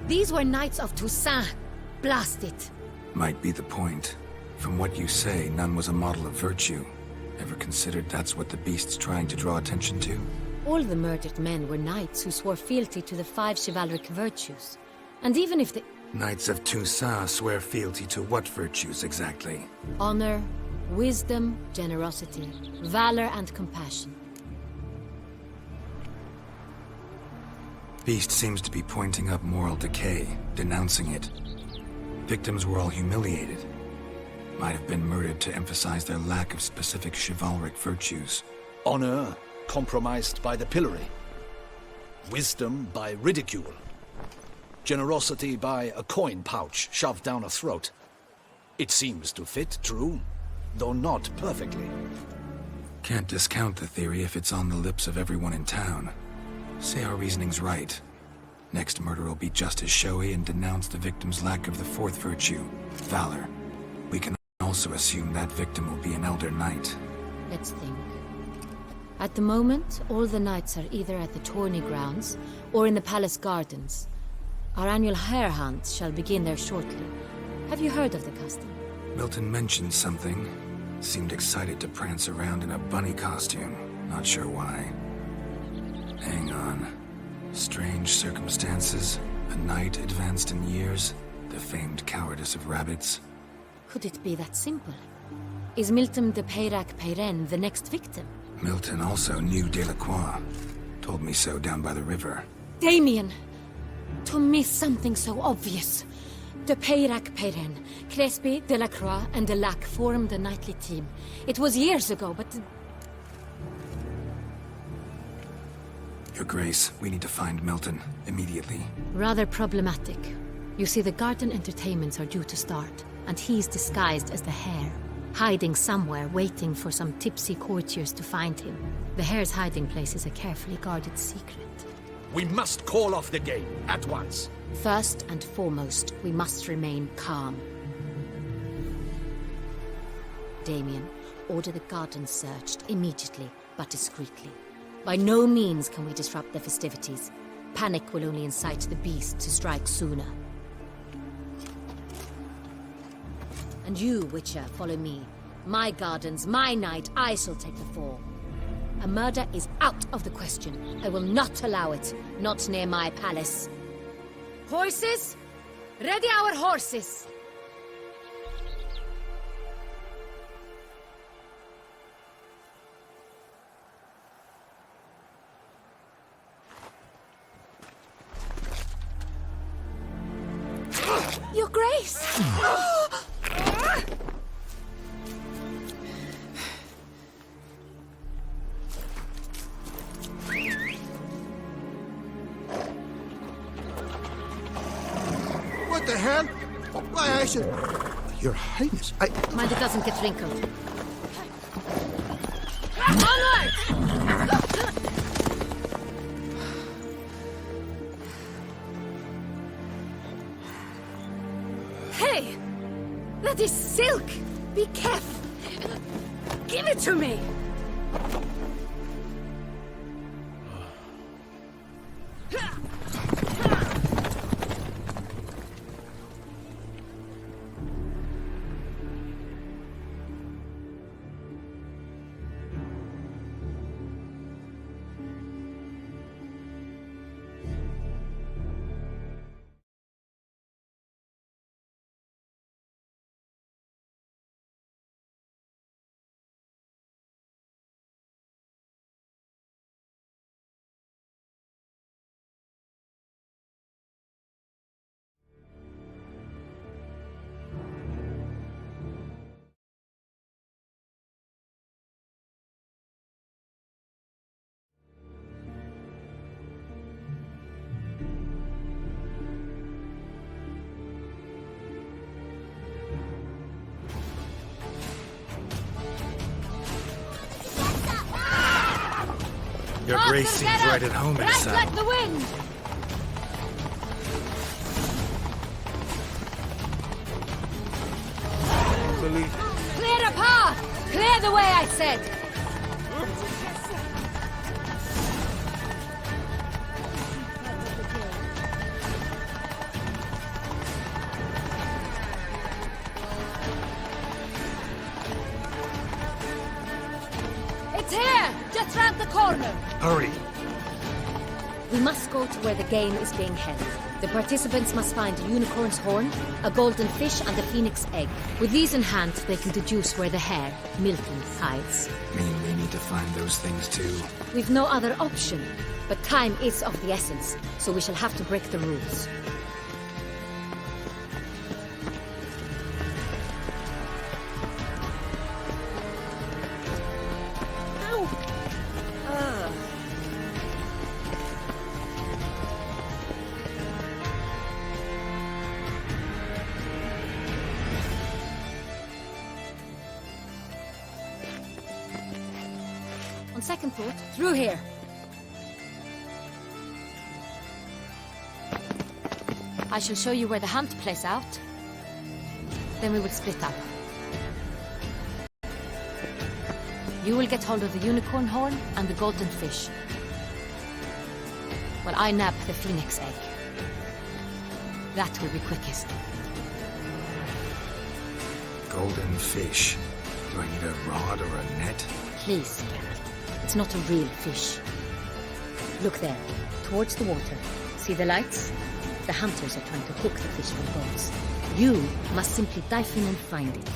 These were knights of Toussaint. Blast it. Might be the point. From what you say, none was a model of virtue. Ever considered that's what the beast's trying to draw attention to? All the murdered men were knights who swore fealty to the 5 chivalric virtues. And even if the... Knights of Toussaint swear fealty to what virtues exactly? Honor, wisdom, generosity, valor, and compassion. Beast seems to be pointing up moral decay, denouncing it. Victims were all humiliated. Might have been murdered to emphasize their lack of specific chivalric virtues. Honor compromised by the pillory. Wisdom by ridicule. Generosity by a coin pouch shoved down a throat. It seems to fit, true, though not perfectly. Can't discount the theory if it's on the lips of everyone in town. Say our reasoning's right. Next murder will be just as showy and denounce the victim's lack of the 4th virtue, valor. We can also assume that victim will be an elder knight. Let's think. At the moment, all the knights are either at the tourney grounds or in the palace gardens. Our annual hare hunt shall begin there shortly. Have you heard of the custom? Milton mentioned something. Seemed excited to prance around in a bunny costume. Not sure why. Hang on. Strange circumstances. A knight advanced in years. The famed cowardice of rabbits. Could it be that simple? Is Milton de Peyrac-Peyren the next victim? Milton also knew Delacroix. Told me so down by the river. Damien! To miss something so obvious. De Peyrac-Peyren, Crespi, Delacroix, and Delac formed a knightly team. It was years ago, but... Your Grace, we need to find Milton, immediately. Rather problematic. You see, the garden entertainments are due to start, and he's disguised as the hare. Hiding somewhere, waiting for some tipsy courtiers to find him. The hare's hiding place is a carefully guarded secret. We must call off the game, at once. First and foremost, we must remain calm. Damien, order the garden searched immediately, but discreetly. By no means can we disrupt the festivities. Panic will only incite the beast to strike sooner. And you, Witcher, follow me. My gardens, my night, I shall take the fall. A murder is out of the question. I will not allow it. Not near my palace. Horses? Ready our horses! Your Grace! What the hell? Why, I should... Your Highness, Mind it doesn't get wrinkled. Onward! Hey! That is silk! Be careful! Give it to me! Your grace seems right at home in Right South. like the wind! Clear a path! Clear the way, I said! It's here! Just round the corner! Hurry! We must go to where the game is being held. The participants must find a unicorn's horn, a golden fish, and a phoenix egg. With these in hand, they can deduce where the hare, Milton, hides. Mean we need to find those things too? We've no other option. But time is of the essence, so we shall have to break the rules. On second thought, through here. I shall show you where the hunt plays out. Then we will split up. You will get hold of the unicorn horn and the golden fish, while I nab the phoenix egg. That will be quickest. Golden fish. Do I need a rod or a net? Please, it's not a real fish. Look there, towards the water. See the lights? The hunters are trying to hook the fish from boats. You must simply dive in and find it.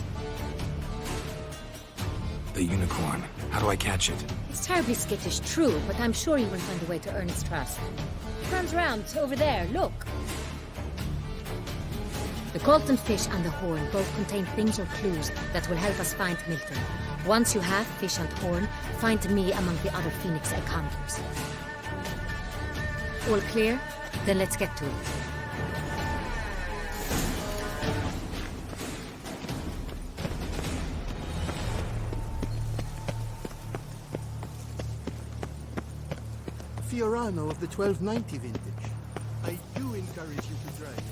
The unicorn. How do I catch it? It's terribly skittish, true, but I'm sure you will find a way to earn its trust. Turns round, over there, look. The golden fish and the horn both contain things or clues that will help us find Milton. Once you have fish and horn, find me among the other phoenix egg hunters. All clear? Then let's get to it. Fiorano of the 1290 vintage. I do encourage you to drive.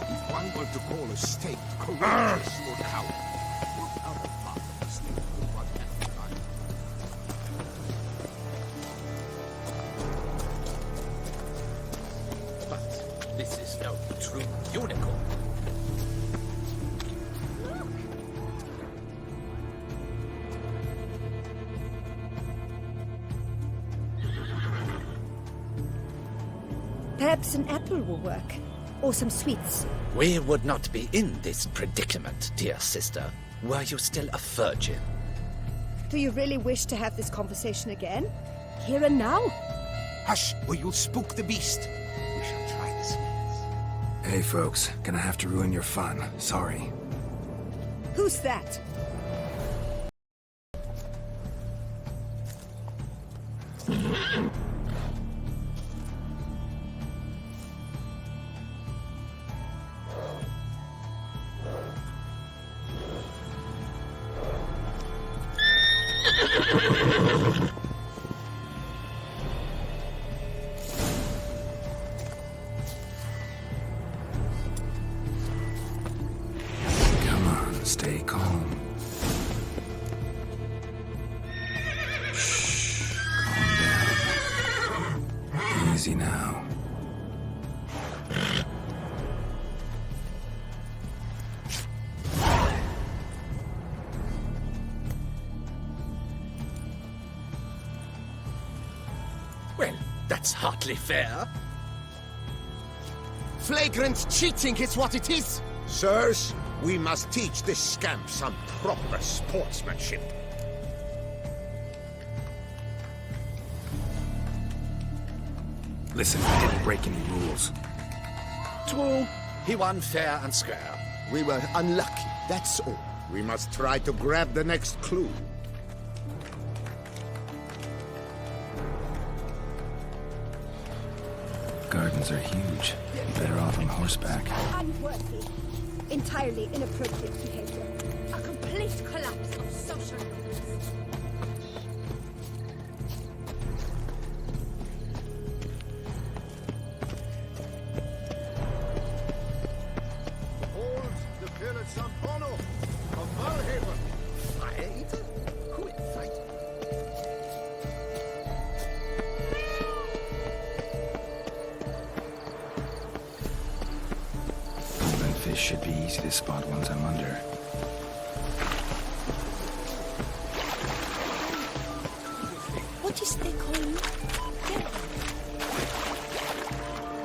If one were to call a state courageous or coward, what other part of the state would one have to find? But this is no true unicorn. Perhaps an apple will work. Or some sweets. We would not be in this predicament, dear sister, were you still a virgin. Do you really wish to have this conversation again? Here and now? Hush, or you'll spook the beast. We shall try this. Hey folks, gonna have to ruin your fun. Sorry. Who's that? Come on, stay calm. Shh, calm down. Easy now. Well, that's hardly fair. Flagrant cheating is what it is! Sirs, we must teach this scamp some proper sportsmanship. Listen, I didn't break any rules. True, he won fair and square. We were unlucky, that's all. We must try to grab the next clue. Gardens are huge. Better off on horseback. Unworthy. Entirely inappropriate behavior. A complete collapse of social norms. Hold the pill at San Bono of Valhaven. Fire eater? Who in fight? Open fish should be easy to spot once I'm under. What is they call you?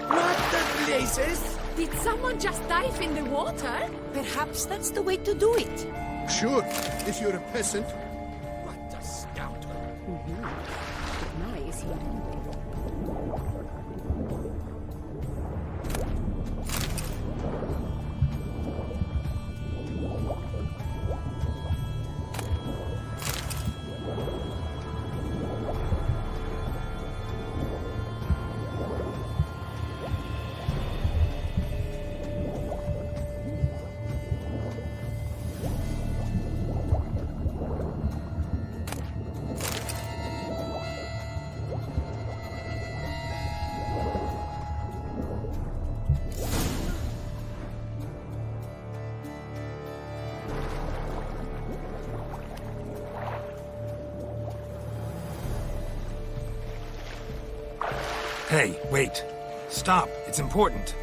Not the places! Did someone just dive in the water? Perhaps that's the way to do it. Sure, if you're a peasant. What a scoundrel. Now is he? Hey, wait. Stop. It's important.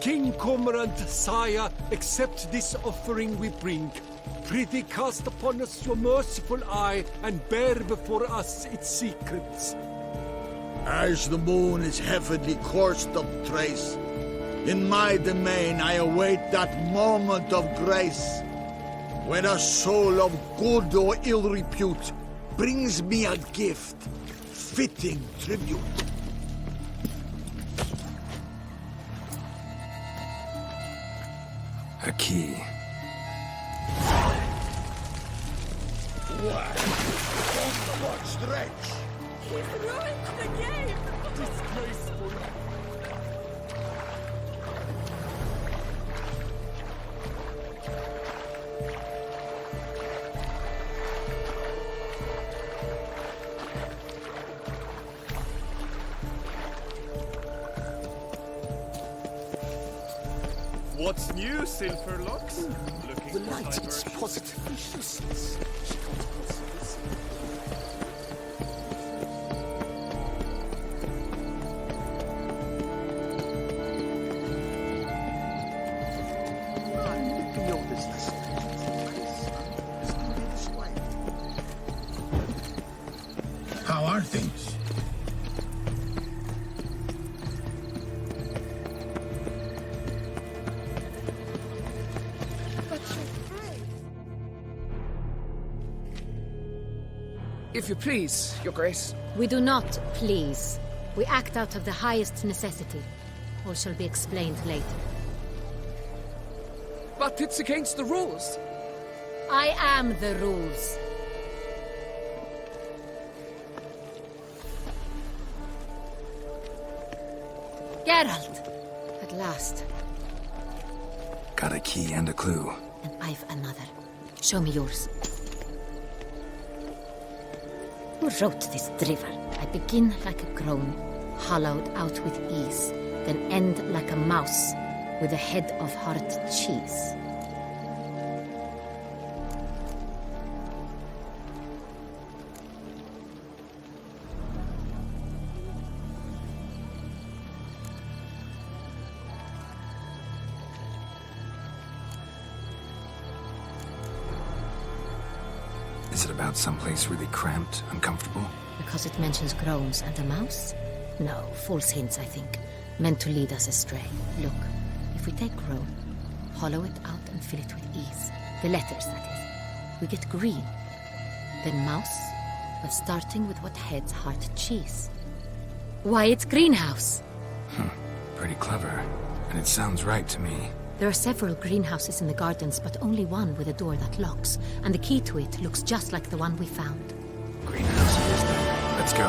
King Cormorant, sire, accept this offering we bring. Prithee cast upon us your merciful eye, and bear before us its secrets. As the moon is heavily coursed of trace, in my domain I await that moment of grace, when a soul of good or ill repute brings me a gift, fitting tribute. A key. What? Don't much stretch. He's ruined the game! Disgraceful. What's new, Silverlocks? Looking The for light is diversion? positively useless. How are things? If you please, Your Grace. We do not please. We act out of the highest necessity. All shall be explained later. But it's against the rules. I am the rules. Geralt! At last. Got a key and a clue. And I've another. Show me yours. Who wrote this drivel? I begin like a crone, hollowed out with ease, then end like a mouse, with a head of hard cheese. Is it about someplace really cramped, uncomfortable? Because it mentions crones and a mouse? No, false hints, I think. Meant to lead us astray. Look, if we take crone, hollow it out and fill it with ease. The letters, that is. We get green. Then mouse, but starting with what heads heart cheese. Why, it's greenhouse! Pretty clever. And it sounds right to me. There are several greenhouses in the gardens, but only one with a door that locks, and the key to it looks just like the one we found. Greenhouse it is then. Let's go.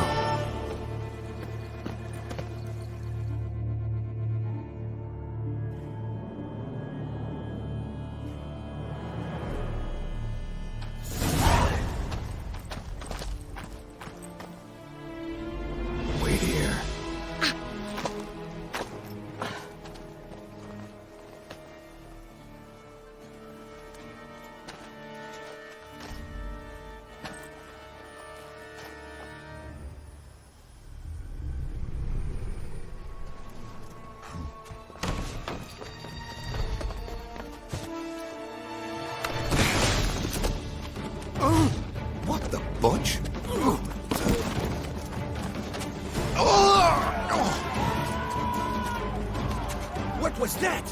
was that?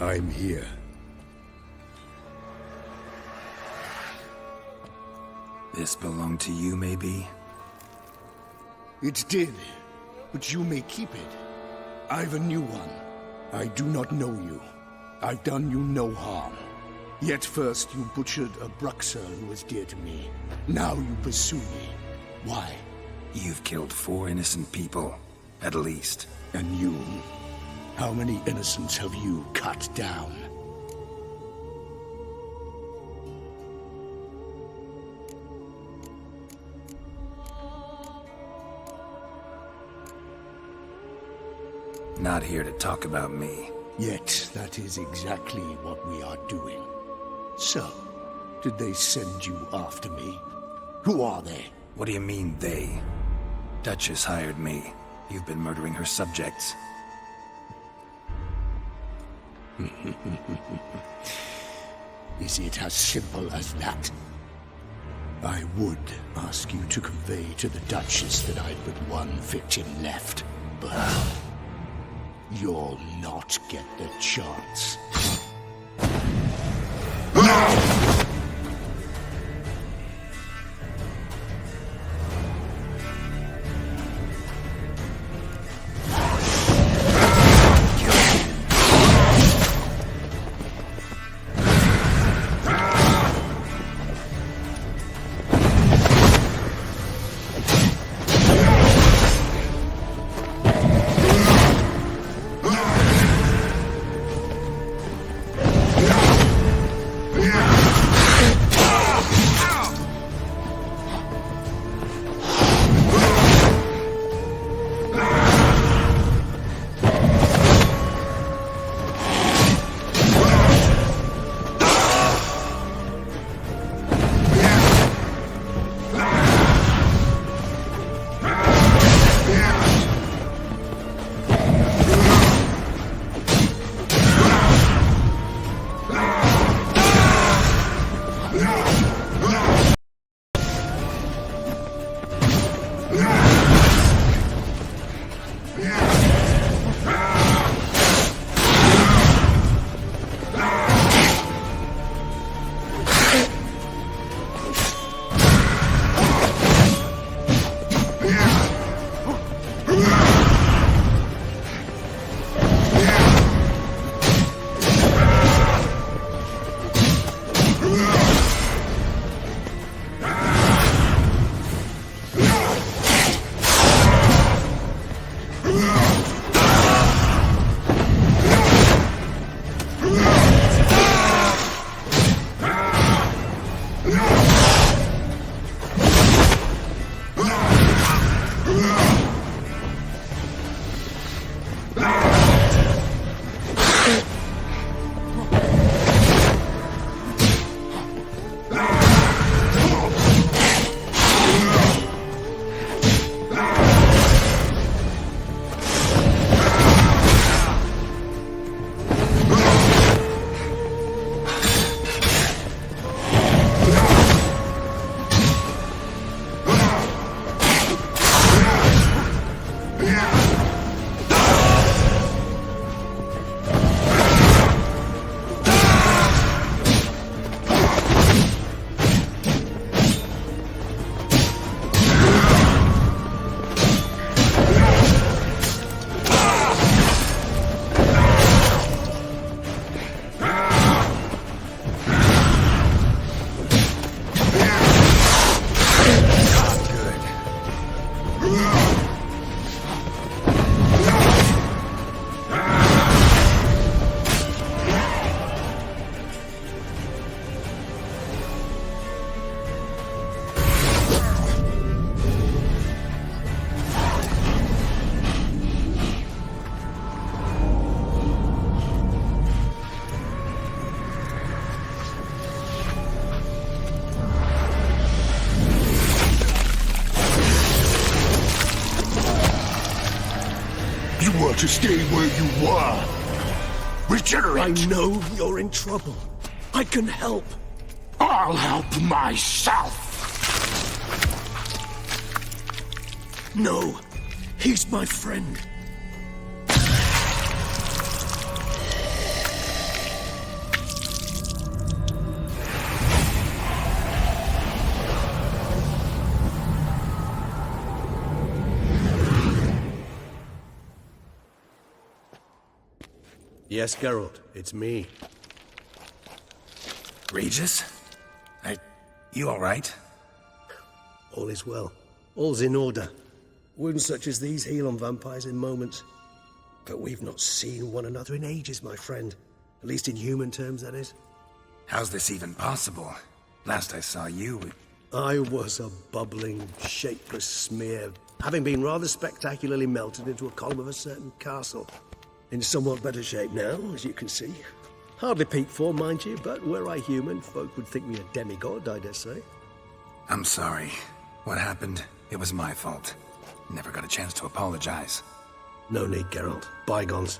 I'm here. This belonged to you, maybe? It did, but you may keep it. I've a new one. I do not know you. I've done you no harm. Yet first you butchered a Bruxer who was dear to me. Now you pursue me. Why? You've killed 4 innocent people, at least. And you? How many innocents have you cut down? Not here to talk about me. Yet that is exactly what we are doing. So, did they send you after me? Who are they? What do you mean, they? Duchess hired me. You've been murdering her subjects. Is it as simple as that? I would ask you to convey to the Duchess that I've but one victim left, but you'll not get the chance. You were to stay where you were. Regenerate! I know you're in trouble. I can help. I'll help myself! No, he's my friend. Yes, Geralt, it's me. Regis? You alright? All is well. All's in order. Wounds such as these heal on vampires in moments. But we've not seen one another in ages, my friend. At least in human terms, that is. How's this even possible? Last I saw you... I was a bubbling, shapeless smear, having been rather spectacularly melted into a column of a certain castle. In somewhat better shape now, as you can see. Hardly peak form, mind you, but were I human, folk would think me a demigod, I dare say. I'm sorry. What happened, it was my fault. Never got a chance to apologize. No need, Geralt. Bygones.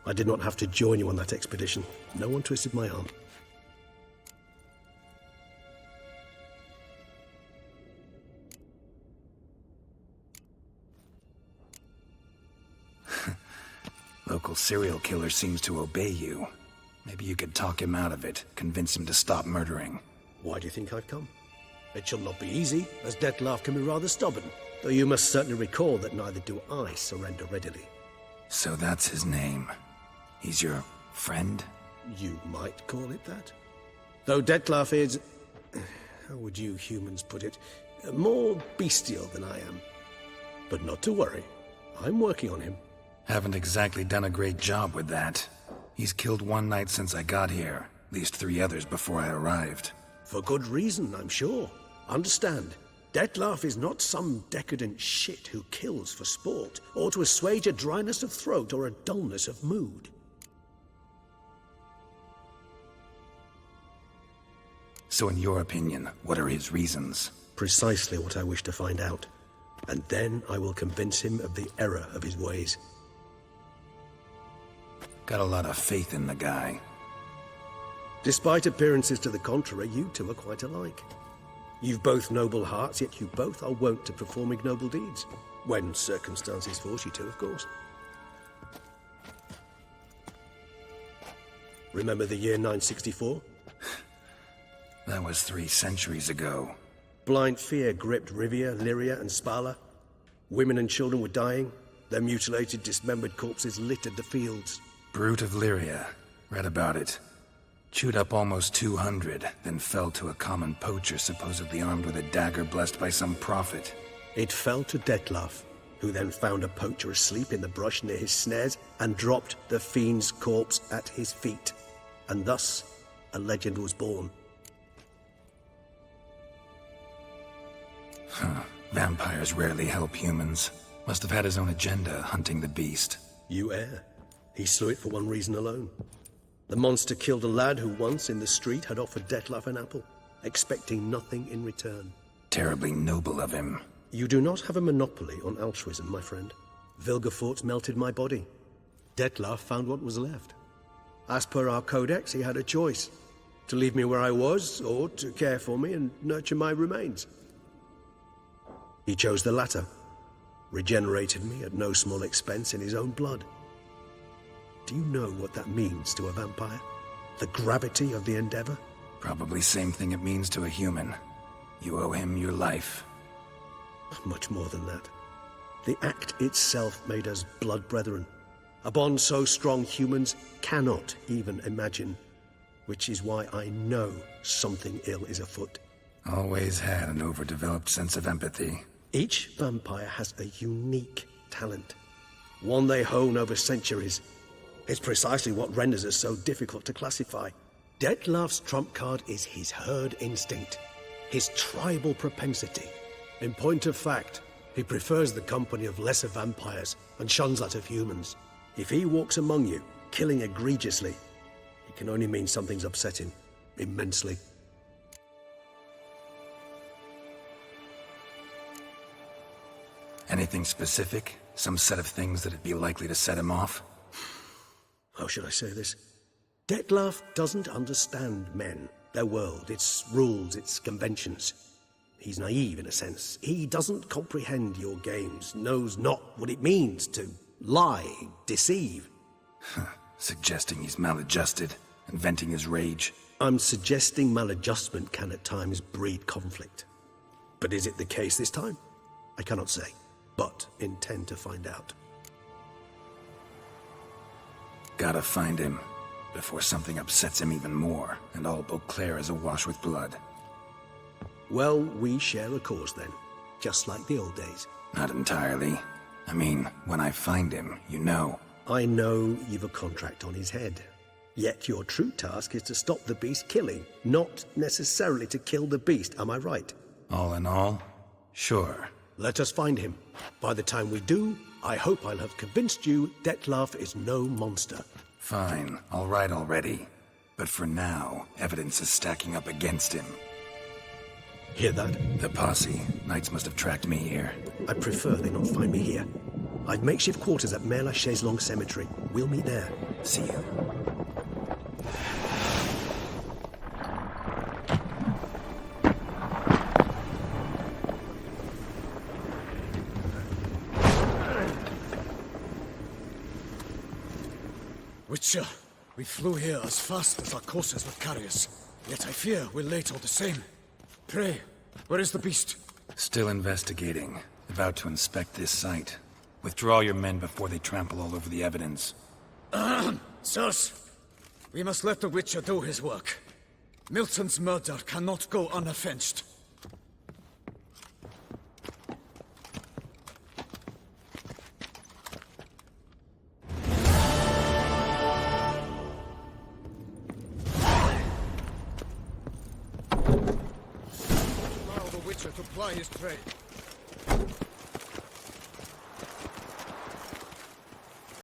I did not have to join you on that expedition. No one twisted my arm. Local serial killer seems to obey you. Maybe you could talk him out of it, convince him to stop murdering. Why do you think I've come? It shall not be easy, as Dettlaff can be rather stubborn. Though you must certainly recall that neither do I surrender readily. So that's his name. He's your friend? You might call it that. Though Dettlaff is... how would you humans put it? More bestial than I am. But not to worry. I'm working on him. Haven't exactly done a great job with that. He's killed one knight since I got here. At least 3 others before I arrived. For good reason, I'm sure. Understand, Dettlaff is not some decadent shit who kills for sport, or to assuage a dryness of throat or a dullness of mood. So in your opinion, what are his reasons? Precisely what I wish to find out. And then I will convince him of the error of his ways. Got a lot of faith in the guy. Despite appearances to the contrary, you two are quite alike. You've both noble hearts, yet you both are wont to perform ignoble deeds. When circumstances force you to, of course. Remember the year 964? That was 3 centuries ago. Blind fear gripped Rivia, Lyria, and Spala. Women and children were dying. Their mutilated, dismembered corpses littered the fields. Brute of Lyria. Read about it. Chewed up almost 200, then fell to a common poacher supposedly armed with a dagger blessed by some prophet. It fell to Dettlaff, who then found a poacher asleep in the brush near his snares and dropped the fiend's corpse at his feet. And thus, a legend was born. Vampires rarely help humans. Must have had his own agenda, hunting the beast. You err. He slew it for one reason alone. The monster killed a lad who once, in the street, had offered Dettlaff an apple, expecting nothing in return. Terribly noble of him. You do not have a monopoly on altruism, my friend. Vilgefortz melted my body. Dettlaff found what was left. As per our codex, he had a choice. To leave me where I was, or to care for me and nurture my remains. He chose the latter. Regenerated me at no small expense in his own blood. Do you know what that means to a vampire? The gravity of the endeavor? Probably same thing it means to a human. You owe him your life. Much more than that. The act itself made us blood brethren. A bond so strong humans cannot even imagine. Which is why I know something ill is afoot. Always had an overdeveloped sense of empathy. Each vampire has a unique talent. One they hone over centuries. It's precisely what renders us so difficult to classify. Dettlaff's trump card is his herd instinct, his tribal propensity. In point of fact, he prefers the company of lesser vampires and shuns that of humans. If he walks among you, killing egregiously, it can only mean something's upset him, immensely. Anything specific? Some set of things that'd be likely to set him off? How should I say this? Detlef doesn't understand men, their world, its rules, its conventions. He's naive in a sense. He doesn't comprehend your games, knows not what it means to lie, deceive. Suggesting he's maladjusted and venting his rage. I'm suggesting maladjustment can at times breed conflict. But is it the case this time? I cannot say, but intend to find out. Gotta find him before something upsets him even more, and all Beauclair is awash with blood. Well, we share a cause then, just like the old days. Not entirely. I mean, when I find him, you know. I know you've a contract on his head. Yet your true task is to stop the beast killing, not necessarily to kill the beast, am I right? All in all, sure. Let us find him. By the time we do, I hope I'll have convinced you Detlef is no monster. Fine, all right already. But for now, evidence is stacking up against him. Hear that? The posse. Knights must have tracked me here. I prefer they not find me here. I've makeshift quarters at Mère Lachaise Long Cemetery. We'll meet there. See you. Witcher, we flew here as fast as our courses would carry us. Yet I fear we're late all the same. Pray, where is the beast? Still investigating. About to inspect this site. Withdraw your men before they trample all over the evidence. Sirs, we must let the Witcher do his work. Milton's murder cannot go unavenged. Allow the Witcher to ply his trade.